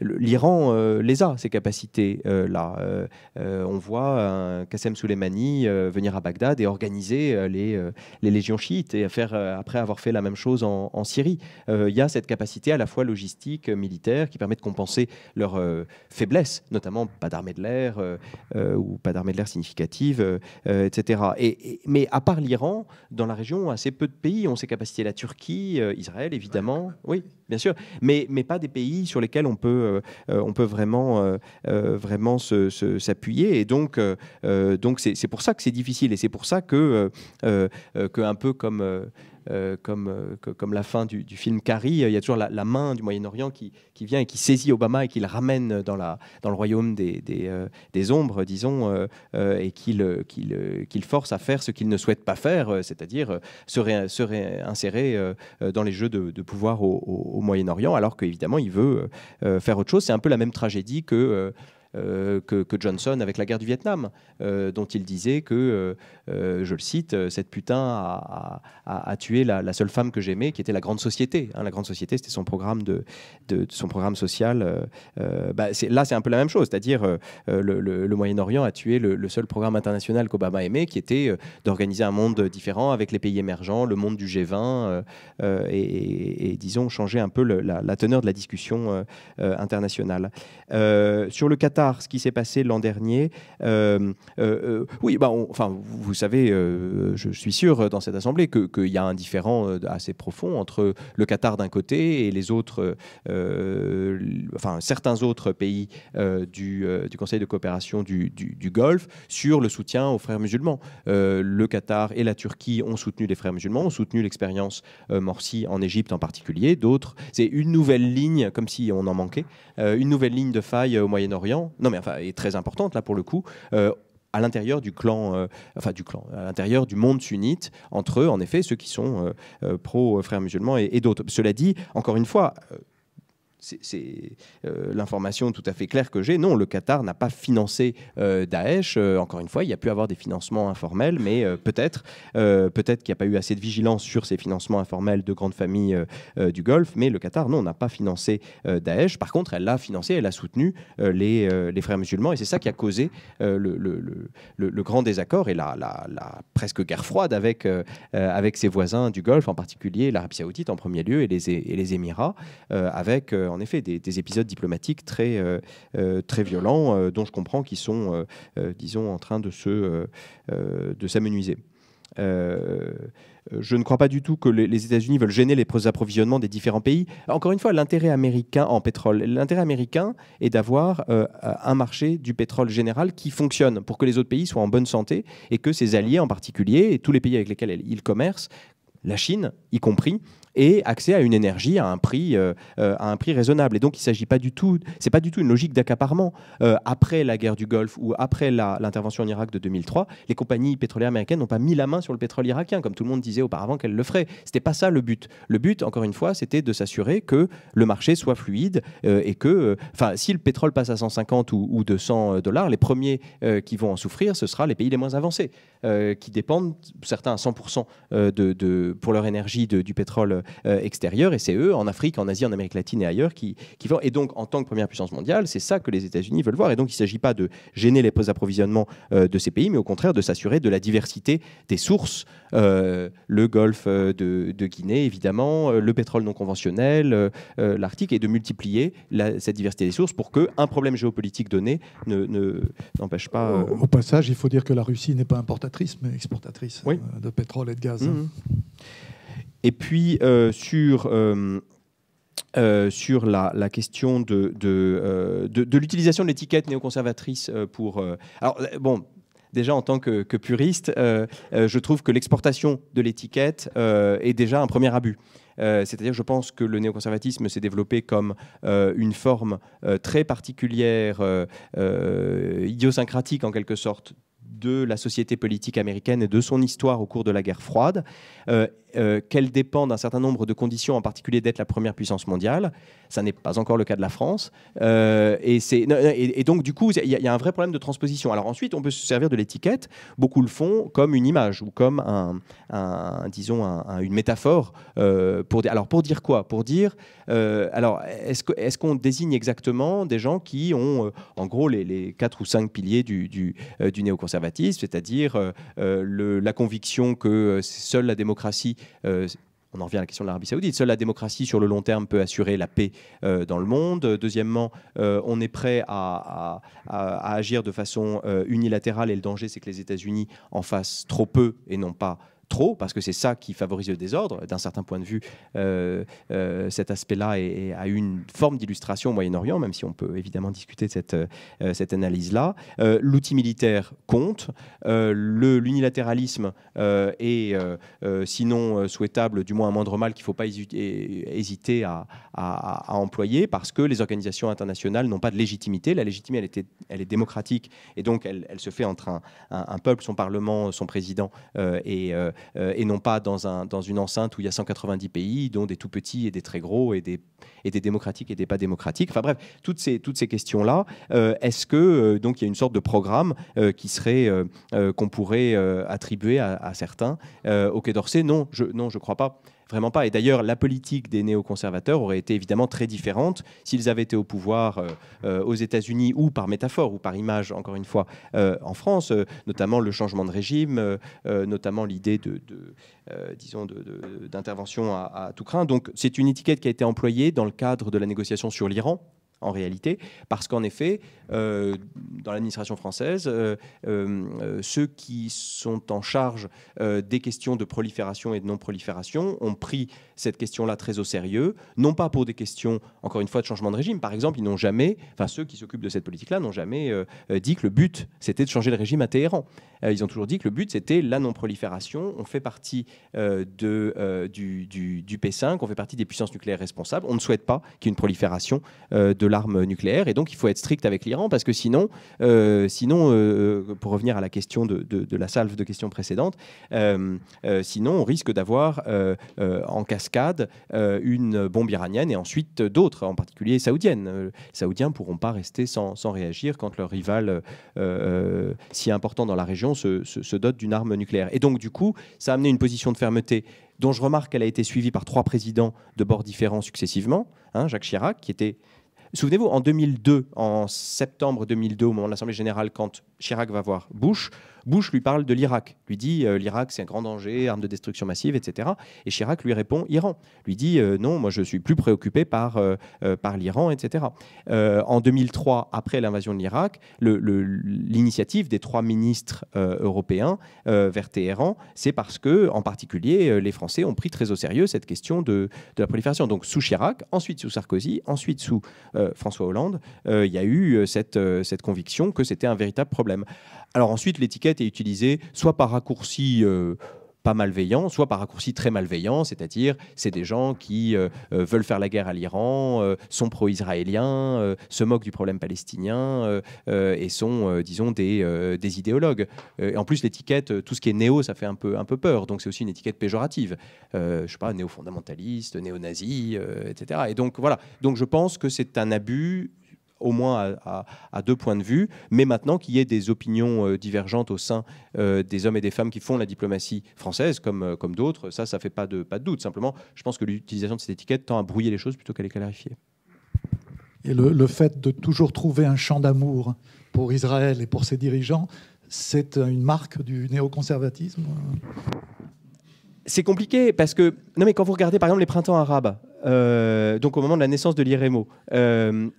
l'Iran les a, ces capacités-là. On voit un Qassem Soleimani venir à Bagdad et organiser les légions chiites et après avoir fait la même chose en Syrie. Il y a cette capacité à la fois logistique, militaire, qui permet de compenser leurs faiblesses, notamment pas d'armée de l'air ou pas d'armée de l'air significative, etc. Mais à part l'Iran, dans la région, assez peu de pays ont ces capacités. La Turquie, Israël, évidemment, oui, bien sûr, mais pas des pays sur lesquels on peut vraiment s'appuyer. Et donc c'est pour ça que c'est difficile, et c'est pour ça que un peu comme la fin du film Carrie, il y a toujours la main du Moyen-Orient qui vient et qui saisit Obama et qui le ramène dans le royaume des ombres, disons, et qui le force à faire ce qu'il ne souhaite pas faire, c'est-à-dire se réinsérer dans les jeux de pouvoir au Moyen-Orient, alors qu'évidemment il veut faire autre chose. C'est un peu la même tragédie que que Johnson avec la guerre du Vietnam, dont il disait que, je le cite, cette putain a tué la seule femme que j'aimais, qui était la Grande Société. Hein, la Grande Société, c'était son programme son programme social. Là, c'est un peu la même chose, c'est-à-dire le Moyen-Orient a tué le seul programme international qu'Obama aimait, qui était d'organiser un monde différent avec les pays émergents, le monde du G20, et disons, changer un peu la teneur de la discussion internationale. Sur le Qatar, ce qui s'est passé l'an dernier, oui, vous savez, je suis sûr dans cette Assemblée qu'il y a un différend assez profond entre le Qatar d'un côté et les autres, certains autres pays du Conseil de coopération du Golfe sur le soutien aux frères musulmans. Le Qatar et la Turquie ont soutenu les frères musulmans, ont soutenu l'expérience Morsi en Égypte en particulier. D'autres, c'est une nouvelle ligne, comme si on en manquait, une nouvelle ligne de faille au Moyen-Orient, est très importante là pour le coup, à l'intérieur du clan, à l'intérieur du monde sunnite, entre eux, en effet, ceux qui sont pro-frères musulmans et d'autres. Cela dit, encore une fois, c'est l'information tout à fait claire que j'ai. Non, le Qatar n'a pas financé Daesh. Encore une fois, il y a pu avoir des financements informels, mais peut-être qu'il n'y a pas eu assez de vigilance sur ces financements informels de grandes familles du Golfe. Mais le Qatar, non, n'a pas financé Daesh. Par contre, elle l'a financé, elle a soutenu les frères musulmans. Et c'est ça qui a causé le grand désaccord et la presque guerre froide avec ses voisins du Golfe, en particulier l'Arabie Saoudite en premier lieu et les Émirats, avec en effet des épisodes diplomatiques très violents, dont je comprends qu'ils sont, disons, en train de s'amenuiser. Je ne crois pas du tout que les États-Unis veulent gêner les approvisionnements des différents pays. Encore une fois, l'intérêt américain en pétrole, l'intérêt américain est d'avoir un marché du pétrole général qui fonctionne pour que les autres pays soient en bonne santé et que ses alliés en particulier, et tous les pays avec lesquels il commerce, la Chine y compris, et accès à une énergie à un prix raisonnable. Et donc, il s'agit pas du tout, c'est pas du tout une logique d'accaparement. Après la guerre du Golfe ou après l'intervention en Irak de 2003, les compagnies pétrolières américaines n'ont pas mis la main sur le pétrole irakien, comme tout le monde disait auparavant qu'elles le feraient. C'était pas ça le but. Le but, encore une fois, c'était de s'assurer que le marché soit fluide et que, si le pétrole passe à 150 ou 200 $, les premiers qui vont en souffrir, ce sera les pays les moins avancés, qui dépendent, certains à 100% pour leur énergie du pétrole extérieur, et c'est eux, en Afrique, en Asie, en Amérique latine et ailleurs, qui vont. Et donc, en tant que première puissance mondiale, c'est ça que les États-Unis veulent voir. Et donc, il ne s'agit pas de gêner les approvisionnements de ces pays, mais au contraire de s'assurer de la diversité des sources. Le golfe de Guinée, évidemment, le pétrole non conventionnel, l'Arctique, et de multiplier cette diversité des sources pour qu'un problème géopolitique donné n'empêche pas... Au passage, il faut dire que la Russie n'est pas importatrice, mais exportatrice de pétrole et de gaz. Et puis, sur la question de l'utilisation de l'étiquette néoconservatrice pour... Déjà, en tant que puriste, je trouve que l'exportation de l'étiquette est déjà un premier abus. C'est-à-dire, je pense que le néoconservatisme s'est développé comme une forme très particulière, idiosyncratique en quelque sorte, de la société politique américaine et de son histoire au cours de la guerre froide, qu'elle dépend d'un certain nombre de conditions, en particulier d'être la première puissance mondiale. Ça n'est pas encore le cas de la France. Et donc, du coup, il y a un vrai problème de transposition. Alors ensuite, on peut se servir de l'étiquette. Beaucoup le font comme une image ou comme une métaphore. Pour dire quoi ? Pour dire... est-ce qu'on désigne exactement des gens qui ont, en gros, les 4 ou 5 piliers du néoconservatisme, c'est-à-dire la conviction que seule la démocratie... on en revient à la question de l'Arabie Saoudite. Seule la démocratie sur le long terme peut assurer la paix dans le monde. Deuxièmement, on est prêt à agir de façon unilatérale, et le danger, c'est que les États-Unis en fassent trop peu et non pas trop, parce que c'est ça qui favorise le désordre. D'un certain point de vue, cet aspect-là a eu une forme d'illustration au Moyen-Orient, même si on peut évidemment discuter de cette analyse-là. L'outil militaire compte. L'unilatéralisme est sinon souhaitable, du moins un moindre mal qu'il ne faut pas hésiter à employer, parce que les organisations internationales n'ont pas de légitimité. La légitimité, elle est démocratique, et donc elle se fait entre un peuple, son parlement, son président et non pas dans une enceinte où il y a 190 pays, dont des tout petits et des très gros, et des démocratiques et des pas démocratiques. Enfin bref, toutes ces questions-là, est-ce que donc il y a une sorte de programme qui serait qu'on pourrait attribuer à certains au Quai d'Orsay? Non, je crois pas. Vraiment pas. Et d'ailleurs, la politique des néoconservateurs aurait été évidemment très différente s'ils avaient été au pouvoir aux États-Unis, ou par métaphore ou par image, encore une fois, en France, notamment le changement de régime, notamment l'idée d'intervention à tout crin. Donc c'est une étiquette qui a été employée dans le cadre de la négociation sur l'Iran, en réalité, parce qu'en effet, dans l'administration française, ceux qui sont en charge des questions de prolifération et de non-prolifération ont pris cette question-là très au sérieux, non pas pour des questions, encore une fois, de changement de régime. Par exemple, ceux qui s'occupent de cette politique-là n'ont jamais dit que le but, c'était de changer le régime à Téhéran. Ils ont toujours dit que le but, c'était la non-prolifération. On fait partie du P5, on fait partie des puissances nucléaires responsables. On ne souhaite pas qu'il y ait une prolifération de l'arme nucléaire, et donc il faut être strict avec l'Iran, parce que sinon, pour revenir à la question de la salve de questions précédentes, sinon on risque d'avoir en cascade une bombe iranienne et ensuite d'autres, en particulier saoudiennes. Les Saoudiens ne pourront pas rester sans réagir quand leur rival si important dans la région se dote d'une arme nucléaire. Et donc du coup, ça a amené une position de fermeté dont je remarque qu'elle a été suivie par 3 présidents de bords différents successivement. Jacques Chirac, qui était... Souvenez-vous, en 2002, en septembre 2002, au moment de l'Assemblée générale, quand Chirac va voir Bush lui parle de l'Irak, lui dit l'Irak c'est un grand danger, arme de destruction massive, etc. Et Chirac lui répond Iran, lui dit non, moi je suis plus préoccupé par l'Iran, etc. En 2003, après l'invasion de l'Irak, l'initiative des 3 ministres européens vers Téhéran, c'est parce que, en particulier, les Français ont pris très au sérieux cette question de la prolifération. Donc sous Chirac, ensuite sous Sarkozy, ensuite sous François Hollande, il y a eu cette conviction que c'était un véritable problème. Alors ensuite, l'étiquette est utilisée soit par raccourci pas malveillant, soit par raccourci très malveillant, c'est-à-dire c'est des gens qui veulent faire la guerre à l'Iran, sont pro-israéliens, se moquent du problème palestinien et sont, disons, des idéologues. Et en plus, l'étiquette, tout ce qui est néo, ça fait un peu peur, donc c'est aussi une étiquette péjorative. Je sais pas, néo-fondamentaliste, néo-nazi, etc. Et donc voilà, donc je pense que c'est un abus, au moins à 2 points de vue, mais maintenant qu'il y ait des opinions divergentes au sein des hommes et des femmes qui font la diplomatie française, comme d'autres, ça fait pas de doute. Simplement, je pense que l'utilisation de cette étiquette tend à brouiller les choses plutôt qu'à les clarifier. Et le fait de toujours trouver un champ d'amour pour Israël et pour ses dirigeants, c'est une marque du néoconservatisme? C'est compliqué parce que... Non, mais quand vous regardez, par exemple, les printemps arabes, donc au moment de la naissance de l'IREMO, il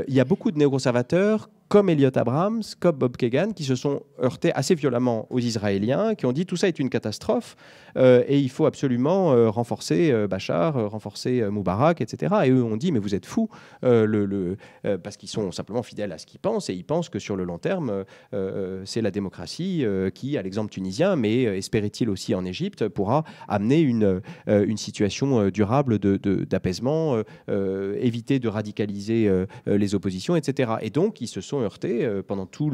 y a beaucoup de néoconservateurs comme Elliot Abrams, comme Bob Kagan, qui se sont heurtés assez violemment aux Israéliens, qui ont dit tout ça est une catastrophe et il faut absolument renforcer Bachar, renforcer Moubarak, etc. Et eux ont dit mais vous êtes fous, parce qu'ils sont simplement fidèles à ce qu'ils pensent, et ils pensent que sur le long terme, c'est la démocratie qui, à l'exemple tunisien, mais espérait-il aussi en Égypte, pourra amener une situation durable d'apaisement, éviter de radicaliser les oppositions, etc. Et donc ils se sont heurtés pendant tout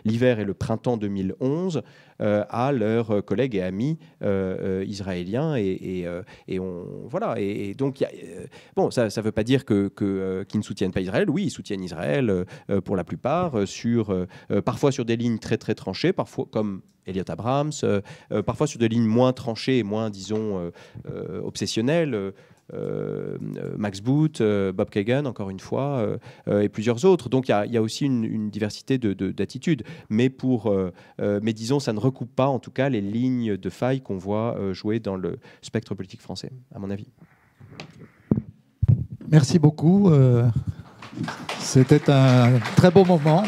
l'hiver et le printemps 2011 à leurs collègues et amis israéliens, et donc bon, ça ne veut pas dire qu'ils ne soutiennent pas Israël. Oui, ils soutiennent Israël pour la plupart, parfois sur des lignes très très tranchées, parfois comme Elliot Abrams, parfois sur des lignes moins tranchées et moins, disons, obsessionnelles. Max Boot, Bob Kagan, encore une fois, et plusieurs autres. Donc il y a aussi une diversité d'attitudes. Mais disons, ça ne recoupe pas, en tout cas, les lignes de faille qu'on voit jouer dans le spectre politique français, à mon avis. Merci beaucoup. C'était un très beau moment.